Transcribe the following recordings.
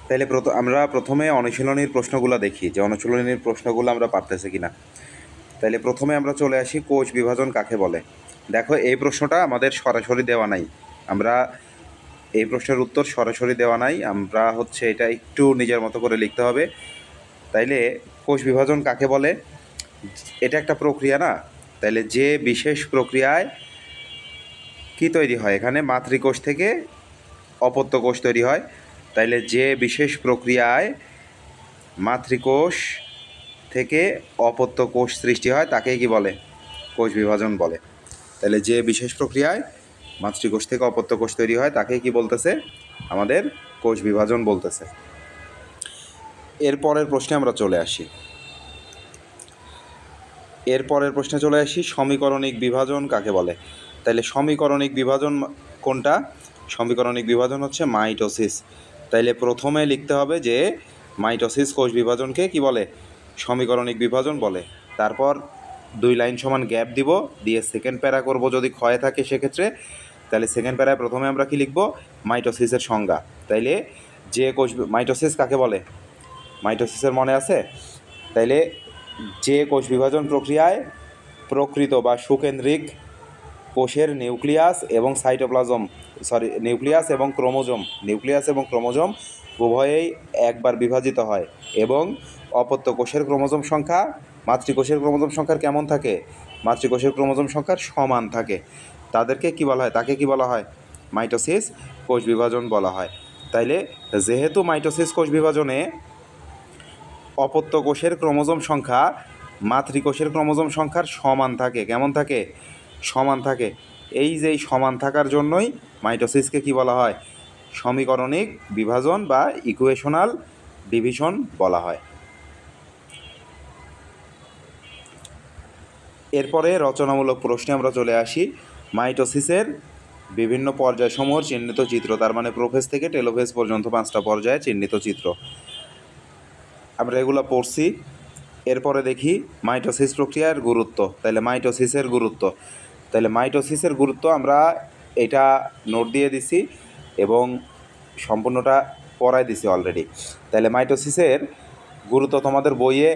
তাইলে আমরা প্রথমে অনুশীলনীর প্রশ্নগুলো দেখি যে অনুশীলনীর প্রশ্নগুলো আমরা পারতেছি কিনা। তাইলে প্রথমে আমরা চলে আসি কোষ বিভাজন কাকে বলে। দেখো এই প্রশ্নটা আমাদের সরাসরি দেওয়া নাই, আমরা এই প্রশ্নের উত্তর সরাসরি দেওয়া নাই, আমরা হচ্ছে এটা একটু নিজের মতো করে লিখতে হবে। তাইলে কোষ বিভাজন কাকে বলে, এটা একটা প্রক্রিয়া না, তাইলে যে বিশেষ প্রক্রিয়ায় কি তৈরি হয়, এখানে মাতৃকোষ থেকে অপত্য কোষ তৈরি হয়, তাইলে যে বিশেষ প্রক্রিয়ায় মাতৃকোষ থেকে অপত্য কোষ সৃষ্টি হয় তাকেই কি বলে, কোষ বিভাজন বলে। তাহলে যে বিশেষ প্রক্রিয়ায় মাতৃকোষ থেকে অপত্য কোষ তৈরি হয় তাকেই কি বলতেছে, আমাদের কোষ বিভাজন বলতেছে। এরপরের প্রশ্নে আমরা চলে আসি, সমীকরণিক বিভাজন কাকে বলে। তাহলে সমীকরণিক বিভাজন কোনটা, সমীকরণিক বিভাজন হচ্ছে মাইটোসিস। তাইলে প্রথমে লিখতে হবে যে মাইটোসিস কোষ বিভাজনকে কি বলে, সমীকরণিক বিভাজন বলে। তারপর 2 লাইন সমান গ্যাপ দিব, দিয়ে সেকেন্ড প্যারা করব যদি ক্ষয় থাকে সেক্ষেত্রে। তাহলে সেকেন্ড প্যারায় প্রথমে আমরা কি লিখব, মাইটোসিসের সংজ্ঞা। তাইলে যে কোষ মাইটোসিস কাকে বলে, মাইটোসিসের মনে আছে। তাইলে যে কোষ বিভাজন প্রক্রিয়ায় প্রকৃত বা সুকেন্দ্রিক কোষের নিউক্লিয়াস এবং সাইটোপ্লাজম নিউক্লিয়াস এবং ক্রোমোজোম উভয়েই একবার বিভাজিত হয় এবং অপত্য কোষের ক্রোমোজোম সংখ্যা মাতৃকোষের ক্রোমোজোম সংখ্যার কেমন থাকে, মাতৃকোষের ক্রোমোজোম সংখ্যার সমান থাকে, তাদেরকে কি বলা হয়, তাকে কি বলা হয়, মাইটোসিস কোষ বিভাজন বলা হয়। তাইলে যেহেতু মাইটোসিস কোষ বিভাজনে অপত্য কোষের ক্রোমোজোম সংখ্যা মাতৃকোষের ক্রোমোজোম সংখ্যার সমান থাকে, কেমন থাকে, সমান থাকে, এই যে সমান থাকার জন্যই মাইটোসিসকে কি বলা হয়, সমীকরণিক বিভাজন বা ইকুয়েশনাল ডিভিশন বলা হয়। এরপরে রচনামূলক প্রশ্নে আমরা চলে আসি, মাইটোসিসের বিভিন্ন পর্যায়সমূহের চিহ্নিত চিত্র, তার মানে প্রোফেজ থেকে টেলোফেজ পর্যন্ত 5টা পর্যায়ে চিহ্নিত চিত্র আমরা এগুলো পড়ছি। এরপরে দেখি মাইটোসিস প্রক্রিয়ার গুরুত্ব। তাহলে মাইটোসিসের গুরুত্ব আমরা এটা নোট দিয়ে দিছি এবং সম্পূর্ণটা পড়াই দিছি অলরেডি। তাহলে মাইটোসিসের গুরুত্ব তোমাদের বইয়ে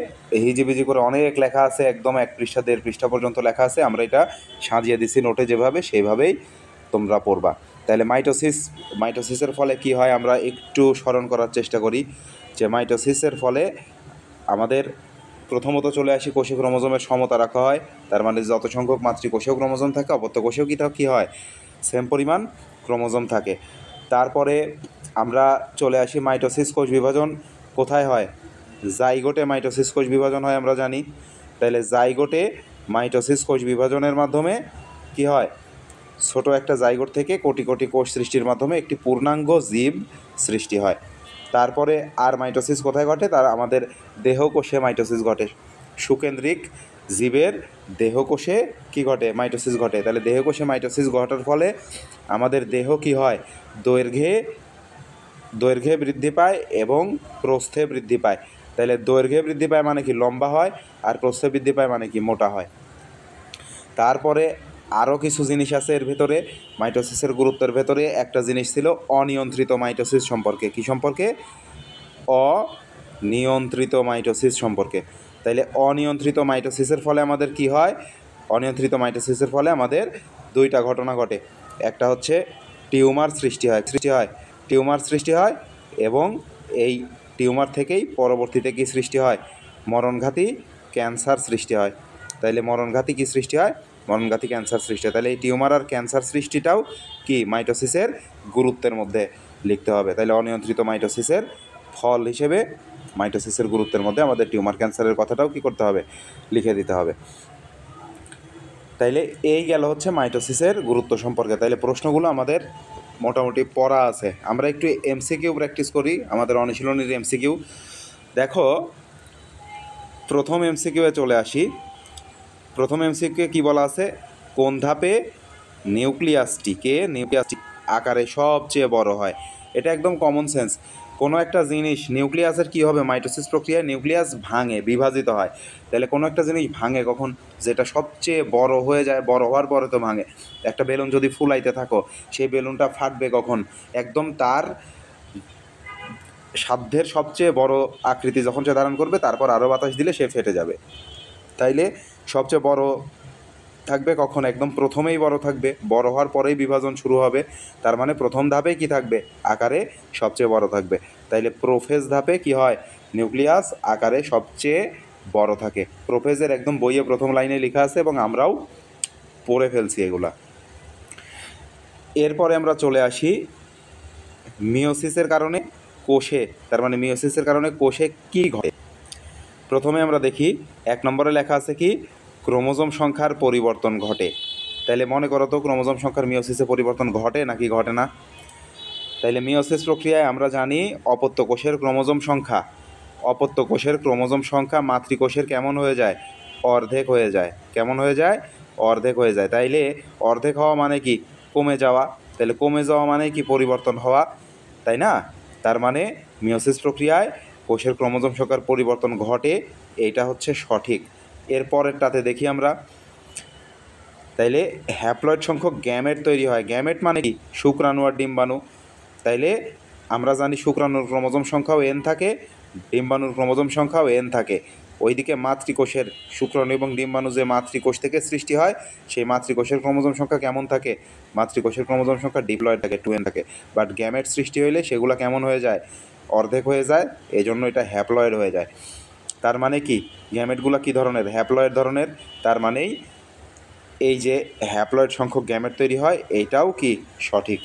হিজিবিজি করে অনেক লেখা আছে, একদম 1 পৃষ্ঠা 1.5 পৃষ্ঠা পর্যন্ত লেখা আছে, আমরা এটা সাজিয়ে দিছি নোটে যেভাবে সেইভাবেই তোমরা পড়বা। তাহলে মাইটোসিসের ফলে কি হয় আমরা একটু স্মরণ করার চেষ্টা করি, যে মাইটোসিসের ফলে আমাদের প্রথমত চলে আসি কোষে ক্রোমোজোমের সমতা রাখা হয়, তার মানে যত সংখ্যক মাতৃকোষেও ক্রোমোজোম থাকে অপত্য কোষেও কি হয়, সেম পরিমাণ ক্রোমোজোম থাকে। তারপরে আমরা চলে আসি মাইটোসিস কোষ বিভাজন কোথায় হয়, জাইগোটে মাইটোসিস কোষ বিভাজন হয় আমরা জানি। তাহলে জাইগোটে মাইটোসিস কোষ বিভাজনের মাধ্যমে কি হয়, ছোট একটা জাইগোট থেকে কোটি কোটি কোষ সৃষ্টির মাধ্যমে একটি পূর্ণাঙ্গ জীব সৃষ্টি হয়। তারপরে আর মাইটোসিস কোথায় ঘটে, তার আমাদের দেহকোষে মাইটোসিস ঘটে, সুকেন্দ্রিক জীবের দেহকোষে কি ঘটে, মাইটোসিস ঘটে। তাহলে দেহকোষে মাইটোসিস ঘটার ফলে আমাদের দেহ কি হয়, দৈর্ঘ্যে বৃদ্ধি পায় এবং প্রস্থে বৃদ্ধি পায়। তাহলে দৈর্ঘ্যে বৃদ্ধি পায় মানে কি লম্বা হয়, আর প্রস্থে বৃদ্ধি পায় মানে কি মোটা হয়। তারপরে আরও কিছু জিনিস আছে এর ভেতরে, মাইটোসিসের গুরুত্বের ভেতরে একটা জিনিস ছিল অনিয়ন্ত্রিত মাইটোসিস সম্পর্কে। কি সম্পর্কে, অনিয়ন্ত্রিত মাইটোসিস সম্পর্কে। তাইলে অনিয়ন্ত্রিত মাইটোসিসের ফলে আমাদের কি হয়, অনিয়ন্ত্রিত মাইটোসিসের ফলে আমাদের 2টা ঘটনা ঘটে। একটা হচ্ছে টিউমার সৃষ্টি হয় এবং এই টিউমার থেকেই পরবর্তীতে কি সৃষ্টি হয়, মরণঘাতী ক্যান্সার সৃষ্টি হয়। তাইলে মরণঘাতী কি সৃষ্টি হয়, মরণঘাতী ক্যান্সার সৃষ্টি হয়। তাহলে এই টিউমার আর ক্যান্সার সৃষ্টিটাও কি মাইটোসিসের গুরুত্বের মধ্যে লিখতে হবে। তাহলে অনিয়ন্ত্রিত মাইটোসিসের ফল হিসেবে মাইটোসিসের গুরুত্বের মধ্যে আমাদের টিউমার ক্যান্সারের কথাটাও কি করতে হবে, লিখে দিতে হবে। তাইলে এই গেল হচ্ছে মাইটোসিসের গুরুত্ব সম্পর্কে। তাইলে প্রশ্নগুলো আমাদের মোটামুটি পড়া আছে, আমরা একটু এমসিকিউ প্র্যাকটিস করি, আমাদের অনুশীলনীর এমসিকিউ। দেখো প্রথম এমসিকিউয়ে চলে আসি। প্রথম এমসিকিউ কি বলা আছে, কোন ধাপে নিউক্লিয়াসটি আকারে সবচেয়ে বড় হয়। এটা একদম কমন সেন্স। কোনো একটা জিনিস নিউক্লিয়াসের কি হবে, মাইটোসিস প্রক্রিয়ায় নিউক্লিয়াস ভাঙে, বিভাজিত হয়। তাহলে কোনো একটা জিনিস ভাঙে কখন, যেটা সবচেয়ে বড় হয়ে যায়, বড় হওয়ার পরে তো ভাঙে। একটা বেলুন যদি ফুলাইতে থাকো, সেই বেলুনটা ফাটবে কখন, একদম তার সাধ্যের সবচেয়ে বড় আকৃতি যখন সে ধারণ করবে, তারপর আরও বাতাস দিলে সে ফেটে যাবে। তাইলে সবচেয়ে বড় থাকবে কখন? একদম প্রথমেই বড় থাকবে, বড় হওয়ার পরেই বিভাজন শুরু হবে। তার মানে প্রথম ধাপে কি থাকবে? আকারে সবচেয়ে বড় থাকবে। তাইলে প্রোফেজ ধাপে কি হয়? নিউক্লিয়াস আকারে সবচেয়ে বড় থাকে। প্রোফেজের একদম বইয়ে প্রথম লাইনে লেখা আছে এবং আমরাও পড়ে ফেলছি এগুলা। এরপরে আমরা চলে আসি মিওসিসের কারণে কোষে, তার মানে মিওসিসের কারণে কোষে কি ঘটে। প্রথমে আমরা দেখি 1 নম্বরে লেখা আছে কি? ক্রোমোজোম সংখ্যার পরিবর্তন ঘটে। তাইলে মনে করো তো, ক্রোমোজোম সংখ্যার মিওসিসে পরিবর্তন ঘটে নাকি ঘটে না? তাইলে মিওসিস প্রক্রিয়ায় আমরা জানি অপত্য কোষের ক্রোমোজোম সংখ্যা মাতৃকোষের কেমন হয়ে যায়? অর্ধেক হয়ে যায়। কেমন হয়ে যায়? অর্ধেক হয়ে যায়। তাইলে অর্ধেক হওয়া মানে কি? কমে যাওয়া। তাহলে কমে যাওয়া মানে কি? পরিবর্তন হওয়া, তাই না? তার মানে মিওসিস প্রক্রিয়ায় কোষের ক্রোমোজোম সংখ্যার পরিবর্তন ঘটে, এইটা হচ্ছে সঠিক। এরপরেরটাতে দেখি আমরা। তাইলে হ্যাপ্লয়েড সংখ্যক গ্যামেট তৈরি হয়। গ্যামেট মানে কি? শুক্রাণু আর ডিম্বাণু। তাইলে আমরা জানি শুক্রাণুর ক্রোমোজোম সংখ্যাও এন থাকে, ডিম্বাণুর ক্রোমোজোম সংখ্যাও এন থাকে। ওইদিকে মাতৃকোষের শুক্রাণু এবং ডিম্বাণু যে মাতৃকোষ থেকে সৃষ্টি হয়, সেই মাতৃকোষের ক্রোমোজোম সংখ্যা কেমন থাকে? মাতৃকোষের ক্রোমোজোম সংখ্যা ডিপ্লয়েড থাকে, 2n থাকে। বাট গ্যামেট সৃষ্টি হইলে সেগুলো কেমন হয়ে যায়? অর্ধেক হয়ে যায়, এই জন্য এটা হ্যাপ্লয়েড হয়ে যায়। তার মানে কি? গ্যামেটগুলো কী ধরনের? হ্যাপ্লয়েড ধরনের। তার মানেই এই যে হ্যাপ্লয়েড সংখ্যক গ্যামেট তৈরি হয়, এইটাও কি সঠিক।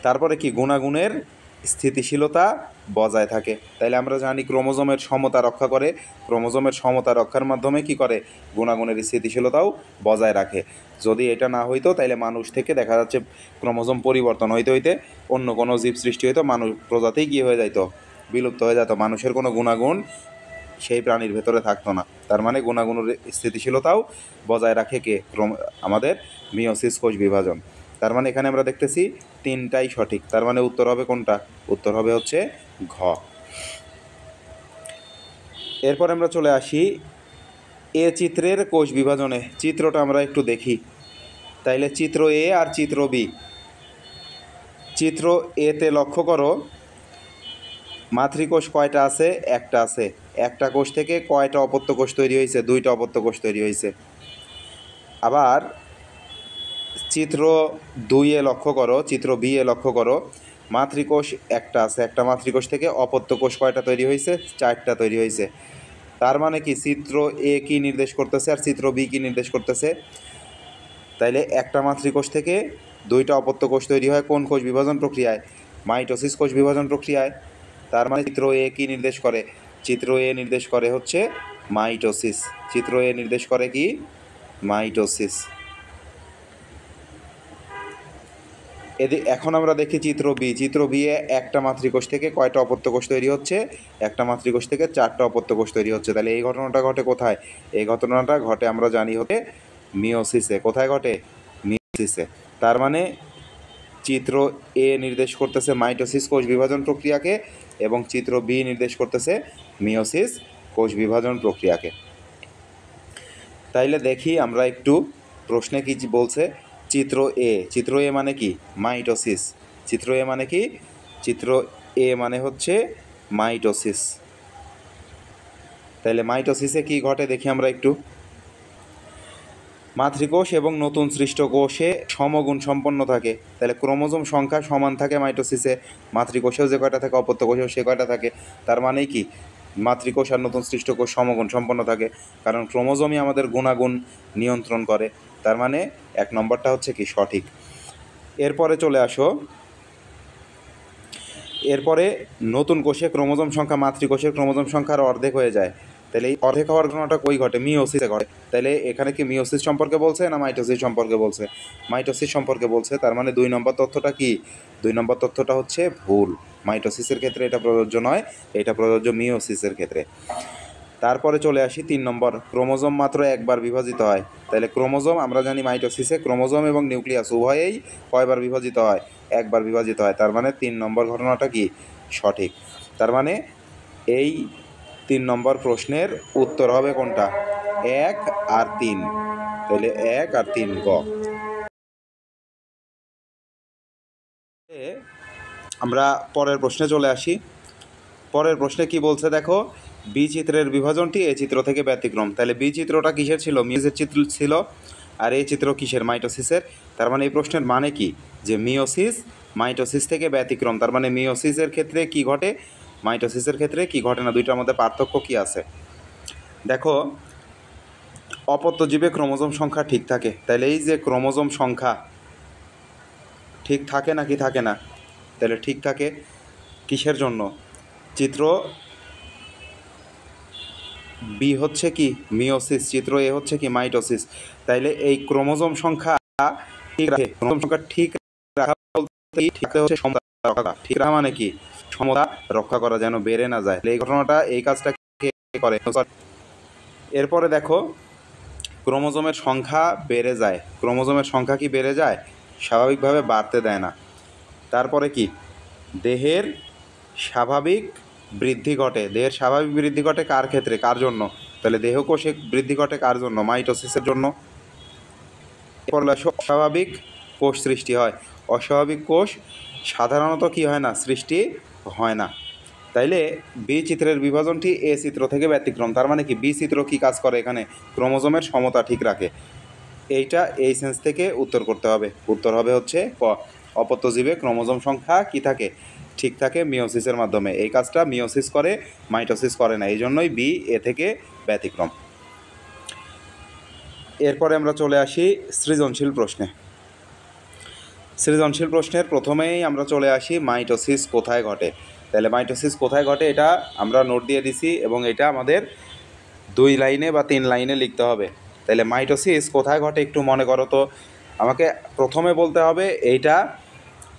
তারপরে কি? গুণাগুণের স্থিতিশীলতা বজায় থাকে। তাইলে আমরা জানি ক্রোমোজোমের সমতা রক্ষা করে। ক্রোমোজোমের সমতা রক্ষার মাধ্যমে কি করে? গুণাগুণের স্থিতিশীলতাও বজায় রাখে। যদি এটা না হইতো, তাইলে মানুষ থেকে দেখা যাচ্ছে ক্রোমোজোম পরিবর্তন হইতে হইতে অন্য কোনো জীব সৃষ্টি হইতো, মানুষ প্রজাতিই কী হয়ে যাইতো? বিলুপ্ত হয়ে যেত। মানুষের কোনো গুণাগুণ সেই প্রাণীর ভেতরে থাকতো না। তার মানে গুণাগুণের স্থিতিশীলতাও বজায় রাখে কে? আমাদের মিওসিস কোষ বিভাজন। তার মানে এখানে আমরা দেখতেছি 3টাই সঠিক। তার মানে উত্তর হবে কোনটা? উত্তর হবে হচ্ছে ঘ। এরপর আমরা চলে আসি এ চিত্রের কোষ বিভাজনে। চিত্রটা আমরা একটু দেখি। তাইলে চিত্র এ আর চিত্র বি। চিত্র এতে লক্ষ্য করো, মাতৃকোষ কয়টা আছে? একটা আছে। একটা কোষ থেকে কয়টা অপত্য কোষ তৈরি হয়েছে? 2টা অপত্য কোষ তৈরি হয়েছে। আবার চিত্র 2-এ লক্ষ্য করো, চিত্র বি-এ লক্ষ্য করো, মাতৃকোষ একটা আছে। একটা মাতৃকোষ থেকে অপত্য কোষ কয়টা তৈরি হয়েছে? 4টা তৈরি হয়েছে। তার মানে কি? চিত্র এ কি নির্দেশ করতেছে আর চিত্র বি কি নির্দেশ করতেছে? তাইলে একটা মাতৃকোষ থেকে 2টা অপত্য কোষ তৈরি হয় কোন কোষ বিভাজন প্রক্রিয়ায়? মাইটোসিস কোষ বিভাজন প্রক্রিয়ায়। তার মানে চিত্র এ কি নির্দেশ করে? চিত্র এ নির্দেশ করে হচ্ছে মাইটোসিস। চিত্র এ নির্দেশ করে কি? মাইটোসিস। এখন আমরা দেখি চিত্র বি। চিত্র বি এ একটা মাতৃকোষ থেকে কয়টা অপত্য কোষ তৈরি হচ্ছে? একটা মাতৃকোষ থেকে 4টা অপত্য কোষ তৈরি হচ্ছে। তাহলে এই ঘটনাটা ঘটে কোথায়? এই ঘটনাটা ঘটে আমরা জানি হতে মিওসিসে। কোথায় ঘটে? মিওসিসে। তার মানে চিত্র এ নির্দেশ করতেছে মাইটোসিস কোষ বিভাজন প্রক্রিয়াকে এবং চিত্র বি নির্দেশ করতেছে মিওসিস কোষ বিভাজন প্রক্রিয়াকে। তাইলে দেখি আমরা একটু প্রশ্নে কি বলছে। চিত্র এ, চিত্র এ মানে কি? মাইটোসিস। চিত্র এ মানে কি? চিত্র এ মানে হচ্ছে মাইটোসিস। তাইলে মাইটোসিসে কি ঘটে দেখি আমরা একটু। মাতৃকোষ এবং নতুন সৃষ্ট কোষে সমগুণ সম্পন্ন থাকে। তাহলে ক্রোমোজোম সংখ্যা সমান থাকে মাইটোসিসে। মাতৃকোষেও যে কয়টা থাকে, অপত্য কোষেও সে কয়টা থাকে। তার মানেই কি? মাতৃকোষ আর নতুন সৃষ্ট কোষ সমগুণ সম্পন্ন থাকে, কারণ ক্রোমোজোমই আমাদের গুণাগুণ নিয়ন্ত্রণ করে। তার মানে 1 নম্বরটা হচ্ছে কি সঠিক। এরপরে চলে আসো, এরপরে নতুন কোষে ক্রোমোজোম সংখ্যা মাতৃকোষের ক্রোমোজোম সংখ্যার অর্ধেক হয়ে যায়। তাহলে এই অর্ধেক হওয়ার ঘটনাটা কই ঘটে? মিওসিসে ঘটে। তাহলে এখানে কি মিওসিস সম্পর্কে বলছে না মাইটোসিস সম্পর্কে বলছে? মাইটোসিস সম্পর্কে বলছে। তার মানে 2 নম্বর তথ্যটা কি? 2 নম্বর তথ্যটা হচ্ছে ভুল। মাইটোসিসের ক্ষেত্রে এটা প্রযোজ্য নয়, এটা প্রযোজ্য মিওসিসের ক্ষেত্রে। তারপরে চলে আসি 3 নম্বর, ক্রোমোজোম মাত্র একবার বিভাজিত হয়। তাহলে ক্রোমোজোম আমরা জানি মাইটোসিসে ক্রোমোজোম এবং নিউক্লিয়াস উভয়েই কয়বার বিভাজিত হয়? একবার বিভাজিত হয়। তার মানে 3 নম্বর ঘটনাটা কি সঠিক। তার মানে এই 3 নম্বর প্রশ্নের উত্তর হবে কোনটা? 1 আর 3। তাহলে 1 আর 3 গ। আমরা পরের প্রশ্নে চলে আসি। পরের প্রশ্নে কি বলছে দেখো, বি চিত্রের বিভাজনটি এ চিত্র থেকে ব্যতিক্রম। তাহলে বি চিত্রটা কিসের ছিল? মিওসিসের চিত্র ছিল। আর এই চিত্র কিসের? মাইটোসিসের। তার মানে এই প্রশ্নের মানে কি, যে মিওসিস মাইটোসিস থেকে ব্যতিক্রম। তার মানে মিওসিসের ক্ষেত্রে কি ঘটে, মাইটোসিসের ক্ষেত্রে কি ঘটে না, দুইটার মধ্যে পার্থক্য কি আছে। দেখো, অপত্য জীবে ক্রোমোজোম সংখ্যা ঠিক থাকে। তাহলে এই যে ক্রোমোজোম সংখ্যা ঠিক থাকে নাকি থাকে না? তাহলে ঠিক থাকে। কিসের জন্য? চিত্র বি হচ্ছে কি মিওসিস, চিত্র এ হচ্ছে কি মাইটোসিস। তাইলে এই ক্রোমোজোম সংখ্যা ঠিক রাখে। ক্রোমোজোম সংখ্যা ঠিক রাখা বলতে ঠিক হচ্ছে সমতা রক্ষা। ঠিক রাখা মানে কি? সমতা রক্ষা করা, যেন বেড়ে না যায়। এই ঘটনাটা, এই কাজটা কে করে? এরপরে দেখো, ক্রোমোজোমের সংখ্যা বেড়ে যায়। ক্রোমোজোমের সংখ্যা কি বেড়ে যায়? স্বাভাবিকভাবে বাড়তে দেয় না। তারপরে কি? দেহের স্বাভাবিক বৃদ্ধি ঘটে। দেহের স্বাভাবিক বৃদ্ধি ঘটে কার ক্ষেত্রে, কার জন্য? তাহলে দেহকোষে বৃদ্ধি ঘটে কার জন্য? মাইটোসিসের জন্য। এরপর অস্বাভাবিক কোষ সৃষ্টি হয়। অস্বাভাবিক কোষ সাধারণত কি হয় না? সৃষ্টি হয় না। তাইলে বি চিত্রের বিভাজনটি এ চিত্র থেকে ব্যতিক্রম। তার মানে কি? বি চিত্র কি কাজ করে এখানে? ক্রোমোজোমের সমতা ঠিক রাখে। এইটা এই সেন্স থেকে উত্তর করতে হবে। উত্তর হবে হচ্ছে ক, অপত্য জীবে ক্রোমোজোম সংখ্যা কি থাকে? ঠিক থাকে মিওসিসের মাধ্যমে। এই কাজটা মিওসিস করে, মাইটোসিস করে না। এই জন্যই বি এ থেকে ব্যতিক্রম। এরপরে আমরা চলে আসি সৃজনশীল প্রশ্নে। সৃজনশীল প্রশ্নের প্রথমেই আমরা চলে আসি মাইটোসিস কোথায় ঘটে। তাহলে মাইটোসিস কোথায় ঘটে এটা আমরা নোট দিয়ে দিছি, এবং এটা আমাদের 2 লাইনে বা 3 লাইনে লিখতে হবে। তাহলে মাইটোসিস কোথায় ঘটে একটু মনে করো তো। আমাকে প্রথমে বলতে হবে এইটা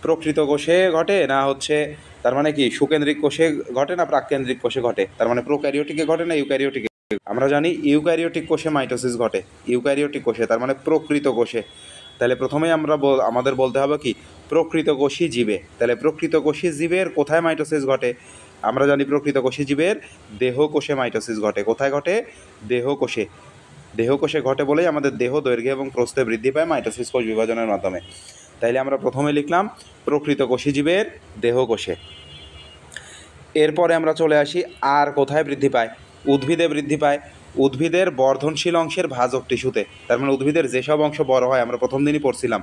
প্রকৃত কোষে ঘটে না হচ্ছে, তার মানে কি সুকেন্দ্রিক কোষে ঘটে না প্রাককেন্দ্রিক কোষে ঘটে। তার মানে প্রোক্যারিওটিকে ঘটে না ইউক্যারিওটিকে। আমরা জানি ইউক্যারিওটিক কোষে মাইটোসিস ঘটে। ইউক্যারিওটিক কোষে, তার মানে প্রকৃত কোষে। তাহলে প্রথমেই আমাদের বলতে হবে কি প্রকৃত কোষী জীবে। তাহলে প্রকৃত কোষী জীবের কোথায় মাইটোসিস ঘটে? আমরা জানি প্রকৃত কোষী জীবের দেহকোষে মাইটোসিস ঘটে। কোথায় ঘটে? দেহকোষে। দেহকোষে ঘটে বলেই আমাদের দেহ দৈর্ঘ্য এবং প্রস্থে বৃদ্ধি পায় মাইটোসিস কোষ বিভাজনের মাধ্যমে। তাইলে আমরা প্রথমে লিখলাম প্রকৃত কোষী জীবের দেহকোষে। এরপরে আমরা চলে আসি আর কোথায় বৃদ্ধি পায়? উদ্ভিদে বৃদ্ধি পায়। উদ্ভিদের বর্ধনশীল অংশের ভাজক টিস্যুতে। তার মানে উদ্ভিদের যেসব অংশ বড় হয়, আমরা প্রথম দিনই পড়ছিলাম।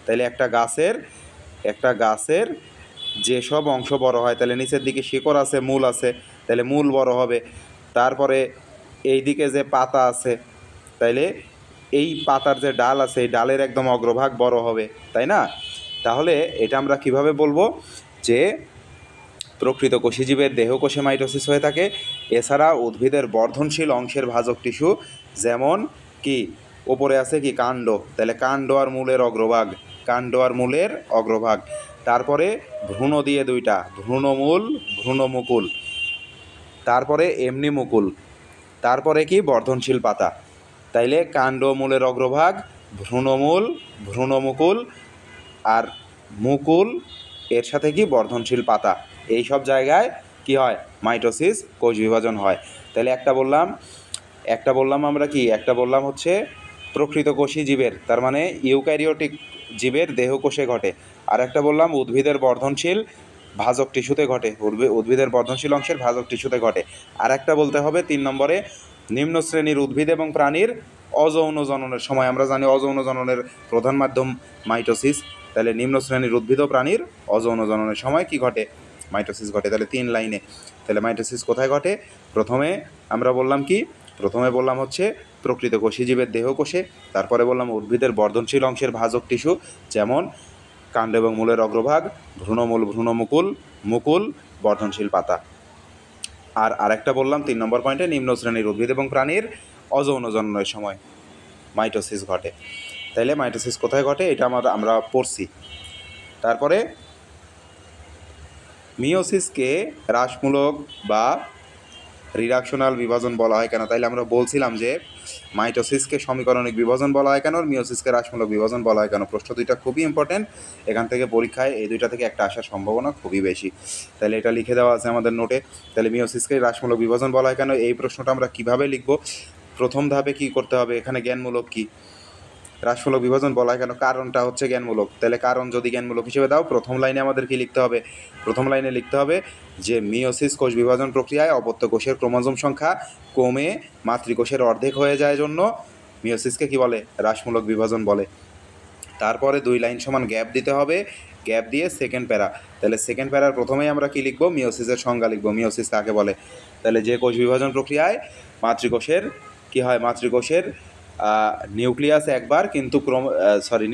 তাইলে একটা গাছের যেসব অংশ বড় হয়, তাহলে নিচের দিকে শিকড় আছে, মূল আছে, তাহলে মূল বড় হবে। তারপরে এই দিকে যে পাতা আছে, তাইলে এই পাতার যে ডাল আছে, এই ডালের একদম অগ্রভাগ বড় হবে, তাই না? তাহলে এটা আমরা কিভাবে বলবো যে প্রকৃত কোষীজীবের দেহকোষে মাইটোসিস হয়ে থাকে। এছাড়া উদ্ভিদের বর্ধনশীল অংশের ভাজক টিস্যু, যেমন কি ওপরে আছে কি কাণ্ড, তাহলে কাণ্ড আর মূলের অগ্রভাগ, কাণ্ড আর মূলের অগ্রভাগ। তারপরে ভ্রূণ দিয়ে দুইটা, ভ্রূণমূল, ভ্রূণমুকুল। তারপরে এমনি মুকুল। তারপরে কি বর্ধনশীল পাতা। তাইলে কাণ্ড মূলের অগ্রভাগ, ভ্রূণমূল, ভ্রূণমুকুল আর মুকুল, এর সাথে কি বর্ধনশীল পাতা। এই সব জায়গায় কি হয়? মাইটোসিস কোষ বিভাজন হয়। তাহলে একটা বললাম আমরা কি, একটা বললাম হচ্ছে প্রকৃত কোষী জীবের, তার মানে ইউক্যারিওটিক জীবের দেহকোষে ঘটে। আর একটা বললাম উদ্ভিদের বর্ধনশীল ভাজক টিস্যুতে ঘটে, উদ্ভিদের বর্ধনশীল অংশের ভাজক টিস্যুতে ঘটে। আর একটা বলতে হবে 3 নম্বরে, নিম্ন শ্রেণীর উদ্ভিদ এবং প্রাণীর অযৌন জননের সময়। আমরা জানি অযৌন জননের প্রধান মাধ্যম মাইটোসিস। তাহলে নিম্ন শ্রেণীর উদ্ভিদ ও প্রাণীর অযৌন জননের সময় কি ঘটে? মাইটোসিস ঘটে। তাহলে 3 লাইনে। তাহলে মাইটোসিস কোথায় ঘটে? প্রথমে আমরা বললাম কি, প্রথমে বললাম হচ্ছে প্রকৃত কোষী জীবের দেহকোষে। তারপরে বললাম উদ্ভিদের বর্ধনশীল অংশের ভাজক টিস্যু, যেমন কাণ্ড এবং মূলের অগ্রভাগ, ভ্রূণমূল, ভ্রূণমুকুল, মুকুল, বর্ধনশীল পাতা। আর আরেকটা বললাম 3 নম্বর পয়েন্টে, নিম্ন শ্রেণীর উদ্ভিদ এবং প্রাণীর অযৌন জননের সময় মাইটোসিস ঘটে। তাইলে মাইটোসিস কোথায় ঘটে এটা আমরা পড়ছি। তারপরে মিওসিসকে হ্রাসমূলক বা রিডাকশনাল বিভাজন বলা হয় কেন? তাইলে আমরা বলছিলাম যে মাইটোসিসকে সমীকরণিক বিভাজন বলা হয় কেন, মিওসিসকে হ্রাসমূলক বিভাজন বলা হয় কেন। প্রশ্ন দুইটা খুবই ইম্পর্টেন্ট। এখান থেকে পরীক্ষায় এই দুইটা থেকে একটা আসার সম্ভাবনা খুবই বেশি। তাহলে এটা লিখে দেওয়া আছে আমাদের নোটে। তাহলে মিওসিসকে হ্রাসমূলক বিভাজন বলা হয় কেন, এই প্রশ্নটা আমরা কিভাবে লিখব? প্রথম ধাপে কি করতে হবে? এখানে জ্ঞানমূলক কি, হ্রাসমূলক বিভাজন বলা হয় কেন? কারণটা হচ্ছে জ্ঞানমূলক। তাহলে কারণ যদি জ্ঞানমূলক হিসেবে দাও, প্রথম লাইনে আমাদের কি লিখতে হবে? প্রথম লাইনে লিখতে হবে যে মিওসিস কোষ বিভাজন প্রক্রিয়ায় অপত্য কোষের ক্রোমোজোম সংখ্যা কমে মাতৃকোষের অর্ধেক হয়ে যায় জন্য মিওসিসকে কি বলে? হ্রাসমূলক বিভাজন বলে। তারপরে 2 লাইন সমান গ্যাপ দিতে হবে, গ্যাপ দিয়ে সেকেন্ড প্যারা। তাহলে সেকেন্ড প্যারার প্রথমেই আমরা কি লিখব? মিওসিসের সংজ্ঞা লিখব। মিওসিস কাকে বলে? তাহলে যে কোষ বিভাজন প্রক্রিয়ায় মাতৃকোষের কি হয়? মাতৃকোষের নিউক্লিয়াস একবার কিন্তু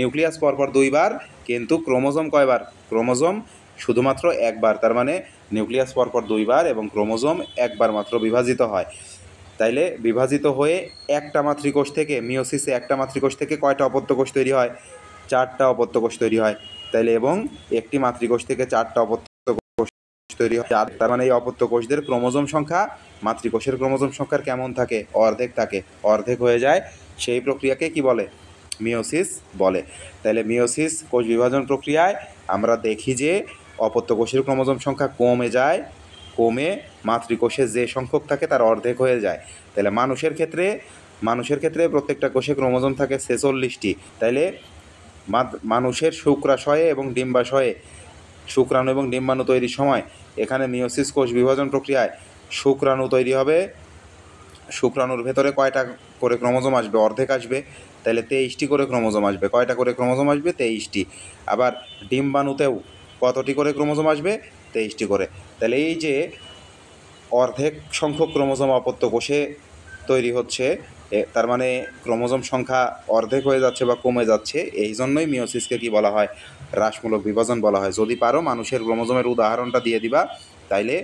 নিউক্লিয়াস পরপর 2 বার, কিন্তু ক্রোমোজোম কয়বার? ক্রোমোজোম শুধুমাত্র একবার। তার মানে নিউক্লিয়াস পরপর 2 বার এবং ক্রোমোজোম একবার মাত্র বিভাজিত হয়। তাইলে বিভাজিত হয়ে একটা মাতৃকোষ থেকে, মিওসিসে একটা মাতৃকোষ থেকে কয়টা অপত্য কোষ তৈরি হয়? 4টা অপত্য কোষ তৈরি হয়। তাইলে এবং একটি মাতৃকোষ থেকে 4টা অপত্য কোষ তৈরি হয়। তার মানে এই অপত্য কোষদের ক্রোমোজোম সংখ্যা মাতৃকোষের ক্রোমোজোম সংখ্যার কেমন থাকে? অর্ধেক থাকে। অর্ধেক হয়ে যায়, সেই প্রক্রিয়াকে কি বলে? মিওসিস বলে। তাহলে মিওসিস কোষ বিভাজন প্রক্রিয়ায় আমরা দেখি যে অপত্য কোষের ক্রোমোজোম সংখ্যা কমে যায়, কমে মাতৃকোষে যে সংখ্যক থাকে তার অর্ধেক হয়ে যায়। তাহলে মানুষের ক্ষেত্রে প্রত্যেকটা কোষে ক্রোমোজোম থাকে 46টি। তাইলে মানুষের শুক্রাশয়ে এবং ডিম্বাশয়ে, শুক্রাণু এবং ডিম্বাণু তৈরির সময় এখানে মিওসিস কোষ বিভাজন প্রক্রিয়ায় শুক্রাণু তৈরি হবে। শুক্রাণুর ভেতরে কয়টা করে ক্রোমোজোম আসবে? অর্ধেক আসবে। তাহলে 23টি করে ক্রোমোজোম আসবে। কয়টা করে ক্রোমোজোম আসবে? 23টি। আবার ডিম্বাণুতেও কতটি করে ক্রোমোজোম আসবে? 23টি করে। তাহলে এই যে অর্ধেক সংখ্যক ক্রোমোজোম অপত্য কোষে তৈরি হচ্ছে, তার মানে ক্রোমোজোম সংখ্যা অর্ধেক হয়ে যাচ্ছে বা কমে যাচ্ছে, এই জন্যই মিওসিসকে কি বলা হয়? হ্রাসমূলক বিভাজন বলা হয়। যদি পারো মানুষের ক্রোমোজোমের উদাহরণটা দিয়ে দিবা, তাইলে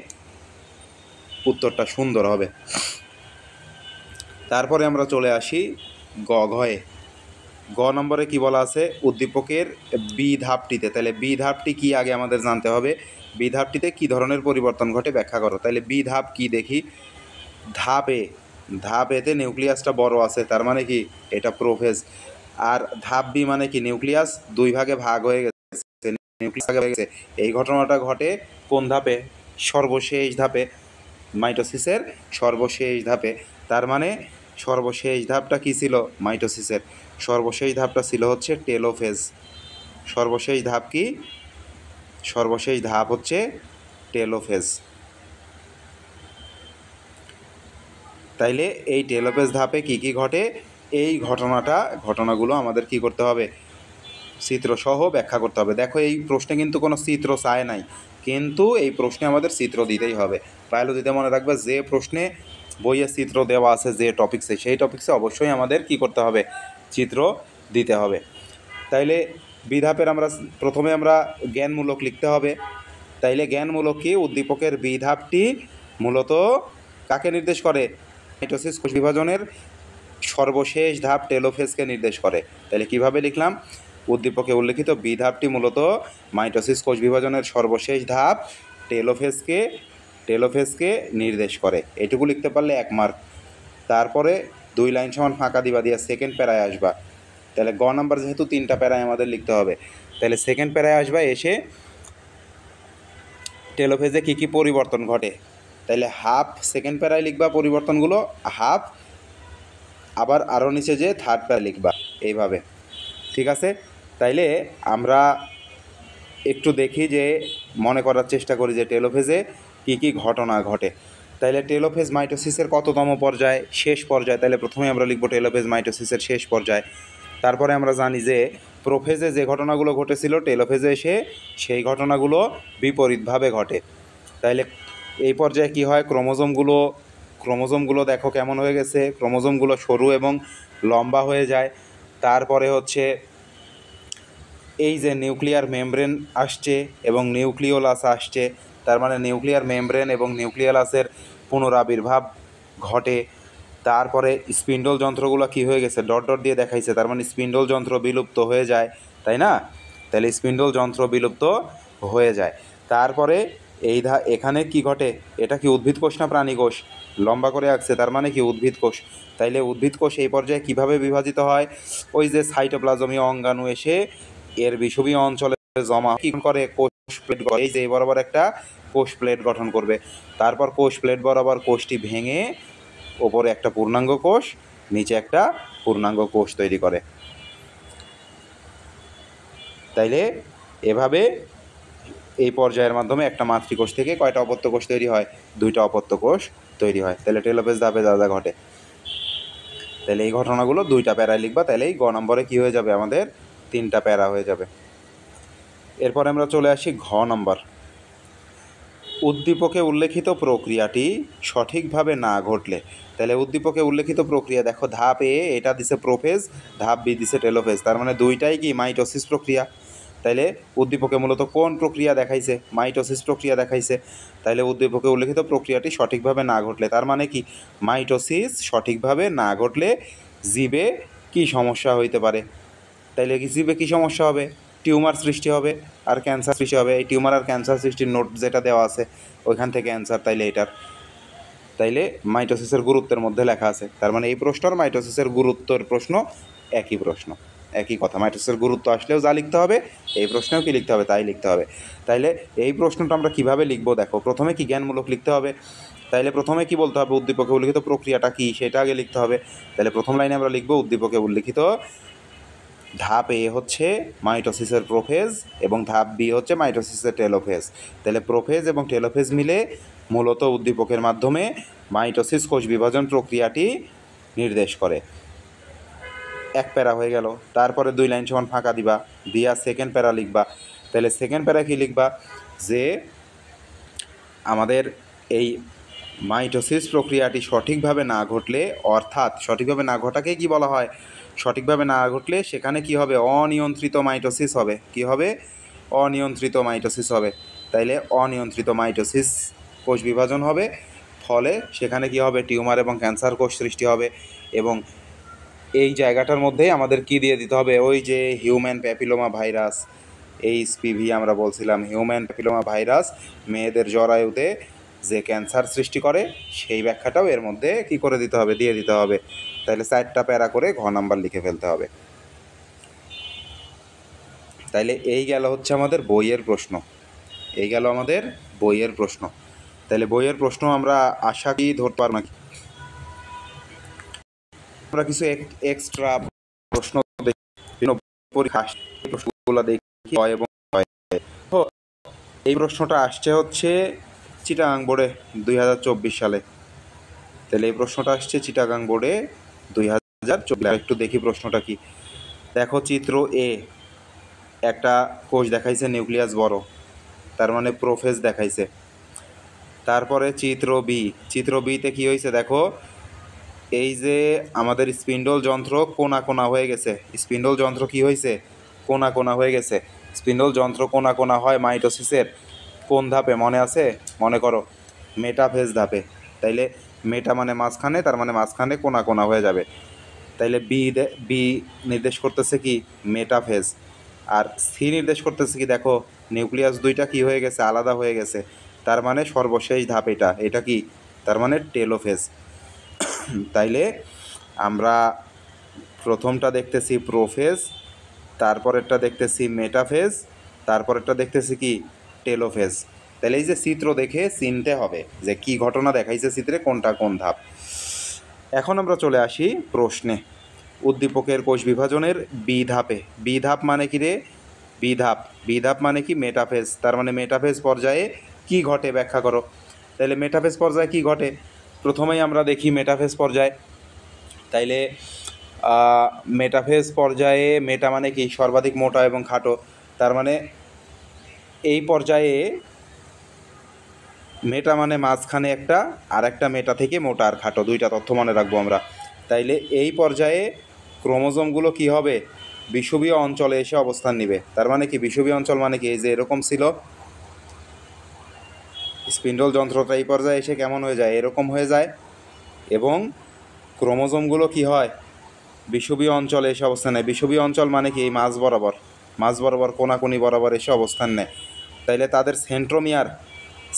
উত্তরটা সুন্দর হবে। তারপরে আমরা চলে আসি ঘয়ে। গ নম্বরে কি বলা আছে? উদ্দীপকের বি ধাপটিতে। তাহলে বি ধাপটি কি আগে আমাদের জানতে হবে। বি ধাপটিতে কী ধরনের পরিবর্তন ঘটে ব্যাখ্যা করো। তাহলে বি ধাপ কি দেখি। ধাপ এতে নিউক্লিয়াসটা বড় আছে, তার মানে কি? এটা প্রোফেজ। আর ধাপ বি মানে কি? নিউক্লিয়াস 2 ভাগে ভাগ হয়ে গেছে, নিউক্লিয়াস হয়ে গেছে। এই ঘটনাটা ঘটে কোন ধাপে? সর্বশেষ ধাপে, মাইটোসিসের সর্বশেষ ধাপে। তার মানে সর্বশেষ ধাপটা কি ছিল মাইটোসিসের? সর্বশেষ ধাপটা ছিল হচ্ছে টেলোফেজ। সর্বশেষ ধাপ কি? সর্বশেষ ধাপ হচ্ছে টেলোফেজ। তাইলে এই টেলোফেজ ধাপে কি কি ঘটে? এই ঘটনাগুলো আমাদের কি করতে হবে? চিত্রসহ ব্যাখ্যা করতে হবে। দেখো এই প্রশ্নে কিন্তু কোনো চিত্র চায় নাই, কিন্তু এই প্রশ্নে আমাদের চিত্র দিতেই হবে। বায়োলজিতে মনে রাখবে, যে প্রশ্নে বইয়ে চিত্র দেওয়া আছে যে টপিক্সে, সেই টপিক্সে অবশ্যই আমাদের কি করতে হবে? চিত্র দিতে হবে। তাইলে বিধাপের প্রথমে আমরা জ্ঞানমূলক লিখতে হবে। তাইলে জ্ঞানমূলক কি? উদ্দীপকের বিধাপটি মূলত কাকে নির্দেশ করে? মাইটোসিস কোষ বিভাজনের সর্বশেষ ধাপ টেলোফেজকে নির্দেশ করে। তাহলে কিভাবে লিখলাম? উদ্দীপকে উল্লেখিত বিধাপটি মূলত মাইটোসিস কোষ বিভাজনের সর্বশেষ ধাপ টেলোফেজকে নির্দেশ করে। এটুকু লিখতে পারলে 1 মার্ক। তারপরে 2 লাইন সমান ফাঁকা দিবা, দিয়ে সেকেন্ড প্যারায় আসবা। তাহলে গ নাম্বার যেহেতু 3টা প্যারায় আমাদের লিখতে হবে, তাহলে সেকেন্ড প্যারায় আসবা, এসে টেলোফেজে কী কী পরিবর্তন ঘটে। তাহলে হাফ সেকেন্ড প্যারায় লিখবা পরিবর্তনগুলো, হাফ আবার আরও নিচে যে থার্ড প্যারা লিখবা, এইভাবে। ঠিক আছে? তাইলে আমরা একটু দেখি যে মনে করার চেষ্টা করি যে টেলোফেজে কী কী ঘটনা ঘটে। তাইলে টেলোফেজ মাইটোসিসের কততম পর্যায়? শেষ পর্যায়ে। তাহলে প্রথমে আমরা লিখব টেলোফেজ মাইটোসিসের শেষ পর্যায়। তারপরে আমরা জানি যে প্রোফেজে যে ঘটনাগুলো ঘটেছিল, টেলোফেজে এসে সেই ঘটনাগুলো বিপরীতভাবে ঘটে। তাইলে এই পর্যায়ে কি হয়? ক্রোমোজোমগুলো দেখো কেমন হয়ে গেছে। ক্রোমোজোমগুলো সরু এবং লম্বা হয়ে যায়। তারপরে হচ্ছে এই যে নিউক্লিয়ার মেমব্রেন আসছে এবং নিউক্লিওলাস আসছে, তার মানে নিউক্লিয়ার মেমব্রেন এবং নিউক্লিওলাসের পুনরাবির্ভাব ঘটে। তারপরে স্পিন্ডল যন্ত্রগুলো কি হয়ে গেছে? ডট ডট দিয়ে দেখাইছে, তার মানে স্পিন্ডল যন্ত্র বিলুপ্ত হয়ে যায়, তাই না? তাহলে স্পিন্ডল যন্ত্র বিলুপ্ত হয়ে যায়। তারপরে এখানে কি ঘটে? এটা কি উদ্ভিদ কোষ না প্রাণী কোষ? লম্বা করে আঁকছে, তার মানে কি উদ্ভিদ কোষ। তাইলে উদ্ভিদ কোষ এই পর্যায়ে কিভাবে বিভাজিত হয়? ওই যে সাইটোপ্লাজমীয় অঙ্গাণু এসে এর বিষুবীয় অঞ্চলে জমা কি করে? কোষ প্লেট। এই যে বরাবর একটা কোষ প্লেট গঠন করবে। তারপর কোষ প্লেট বরাবর কোষটি ভেঙে ওপরে একটা পূর্ণাঙ্গ কোষ, নিচে একটা পূর্ণাঙ্গ কোষ তৈরি করে। তাইলে এভাবে এই পর্যায়ের মাধ্যমে একটা মাতৃকোষ থেকে কয়টা অপত্য কোষ তৈরি হয়? 2টা অপত্য কোষ তৈরি হয়। তাহলে টেলোফেজ ধাপে যা যা ঘটে, তাহলে এই ঘটনাগুলো 2টা প্যারায় লিখবা, তাহলেই গ নম্বরে কী হয়ে যাবে আমাদের? 3টা প্যারা হয়ে যাবে। এরপর আমরা চলে আসি ঘ নম্বর। উদ্দীপকে উল্লেখিত প্রক্রিয়াটি সঠিকভাবে না ঘটলে, তাহলে উদ্দীপকে উল্লেখিত প্রক্রিয়া দেখো, ধাপ এ এটা দিছে প্রোফেজ, ধাপ বি দিছে টেলোফেজ, তার মানে দুইটাই কি মাইটোসিস প্রক্রিয়া। তাইলে উদ্দীপকে মূলত কোন প্রক্রিয়া দেখাইছে? মাইটোসিস প্রক্রিয়া দেখাইছে। তাইলে উদ্দীপকে উল্লেখিত প্রক্রিয়াটি সঠিকভাবে না ঘটলে, তার মানে কি মাইটোসিস সঠিকভাবে না ঘটলে জীবে কি সমস্যা হইতে পারে? তাইলে কি জীবে কী সমস্যা হবে? টিউমার সৃষ্টি হবে আর ক্যান্সার সৃষ্টি হবে। এই টিউমার আর ক্যান্সার সৃষ্টির নোট যেটা দেওয়া আছে ওইখান থেকে অ্যান্সার। তাইলে এটার, তাইলে মাইটোসিসের গুরুত্বের মধ্যে লেখা আছে। তার মানে এই প্রশ্ন আর মাইটোসিসের গুরুত্বের প্রশ্ন একই প্রশ্ন, একই কথা। মাইটোসিসের গুরুত্ব আসলেও যা লিখতে হবে, এই প্রশ্নেও কি লিখতে হবে? তাই লিখতে হবে। তাইলে এই প্রশ্নটা আমরা কিভাবে লিখবো দেখো, প্রথমে কি জ্ঞানমূলক লিখতে হবে। তাইলে প্রথমে কি বলতে হবে? উদ্দীপকে উল্লিখিত প্রক্রিয়াটা কি সেটা আগে লিখতে হবে। তাহলে প্রথম লাইনে আমরা লিখবো উদ্দীপকে উল্লিখিত ধাপ এ হচ্ছে মাইটোসিসের প্রোফেজ এবং ধাপ বি হচ্ছে মাইটোসিসের টেলোফেজ। তাহলে প্রোফেজ এবং টেলোফেজ মিলে মূলত উদ্দীপকের মাধ্যমে মাইটোসিস কোষ বিভাজন প্রক্রিয়াটি নির্দেশ করে। এক প্যারা হয়ে গেল। তারপরে 2 লাইন সমান ফাঁকা দিবা, দিয়া সেকেন্ড প্যারা লিখবা। তাহলে সেকেন্ড প্যারা কি লিখবা? যে আমাদের এই মাইটোসিস প্রক্রিয়াটি সঠিকভাবে না ঘটলে, অর্থাৎ সঠিকভাবে না ঘটাকে কি বলা হয়? সঠিকভাবে না ঘটলে সেখানে কি হবে? অনিয়ন্ত্রিত মাইটোসিস হবে। কি হবে? অনিয়ন্ত্রিত মাইটোসিস হবে। তাইলে অনিয়ন্ত্রিত মাইটোসিস কোষ বিভাজন হবে, ফলে সেখানে কি হবে? টিউমার এবং ক্যান্সার কোষ সৃষ্টি হবে। এবং এই জায়গাটার মধ্যেই আমাদের কি দিয়ে দিতে হবে? ওই যে হিউম্যান প্যাপিলোমা ভাইরাস, HPV আমরা বলছিলাম, হিউম্যান প্যাপিলোমা ভাইরাস মেয়েদের জরায়ুতে যে ক্যান্সার সৃষ্টি করে, সেই ব্যাখ্যাটাও এর মধ্যে কি করে দিতে হবে? দিয়ে দিতে হবে। তাহলে 4টা প্যারা করে ঘ নাম্বার লিখে ফেলতে হবে। তাইলে এই গেল হচ্ছে আমাদের বইয়ের প্রশ্ন, এই গেল আমাদের বইয়ের প্রশ্ন। তাহলে বইয়ের প্রশ্ন আমরা আশা কি ধরতে পারবো নাকি? আমরা কিছু এক্সট্রা প্রশ্ন দেখি, পরীক্ষা প্রশ্নগুলো দেখি হয় এবং তো এই প্রশ্নটা আসছে হচ্ছে চিটাগাং বোর্ডে 2024 সালে। তাহলে এই প্রশ্নটা আসছে চিটাগাং বোর্ডে 2024। একটু দেখি প্রশ্নটা কি। দেখো চিত্র এ, একটা কোষ দেখাইছে নিউক্লিয়াস বড়, তার মানে প্রোফেজ দেখাইছে। তারপরে চিত্র বি, চিত্র বিতে কি হয়েছে দেখো, এই যে আমাদের স্পিন্ডল যন্ত্র কোনা কোনা হয়ে গেছে। স্পিন্ডল যন্ত্র কি হয়েছে? কোনা কোনা হয়ে গেছে। স্পিন্ডল যন্ত্র কোনা কোনা হয় মাইটোসিসের কোন ধাপে মনে আছে? মনে করো মেটাফেজ ধাপে। তাইলে মেটা মানে মাঝখানে, তার মানে মাঝখানে কোনা কোনা হয়ে যাবে। তাইলে বি নির্দেশ করতেছে কি? মেটাফেজ। আর সি নির্দেশ করতেছে কি? দেখো নিউক্লিয়াস 2টা কি হয়ে গেছে? আলাদা হয়ে গেছে, তার মানে সর্বশেষ ধাপ এটা। এটা কি? তার মানে টেলোফেজ। তাইলে আমরা প্রথমটা দেখতেছি প্রোফেজ, তারপরেরটা দেখতেছি মেটাফেজ, তারপরেরটা দেখতেছি কি? টেলোফেজ। তাহলে এই যে চিত্র দেখে চিনতে হবে যে কি ঘটনা দেখাইছে চিত্রে, কোনটা কোন ধাপ। এখন আমরা চলে আসি প্রশ্নে। উদ্দীপকের কোষ বিভাজনের বি ধাপে, বি ধাপ মানে কি রে? বি ধাপ, বি ধাপ মানে কি? মেটাফেজ। তার মানে মেটাফেজ পর্যায়ে কি ঘটে ব্যাখ্যা করো। তাহলে মেটাফেজ পর্যায়ে কি ঘটে? প্রথমেই আমরা দেখি মেটাফেজ পর্যায়ে। তাইলে মেটাফেজ পর্যায়ে, মেটা মানে কি? সর্বাধিক মোটা এবং খাটো। তার মানে এই পর্যায়ে মেটা মানে মাঝখানে একটা, আর একটা মেটা থেকে মোটা আর খাটো, 2টা তথ্য মনে রাখবো আমরা। তাইলে এই পর্যায়ে ক্রোমোজোমগুলো কি হবে? বিষুবীয় অঞ্চলে এসে অবস্থান নেবে। তার মানে কি? বিষুবীয় অঞ্চল মানে কি? এই যে এরকম ছিল স্পিন্ডল যন্ত্রটা, এই পর্যায়ে এসে কেমন হয়ে যায়? এরকম হয়ে যায়। এবং ক্রোমোজোমগুলো কি হয়? বিষুবীয় অঞ্চলে এসে অবস্থান নেয়। বিষুবীয় অঞ্চল মানে কি? এই মাঝ বরাবর, মাঝ বরাবর কোনাকুনি বরাবর এসে অবস্থান নেয়। তাইলে তাদের সেন্ট্রোমিয়ার,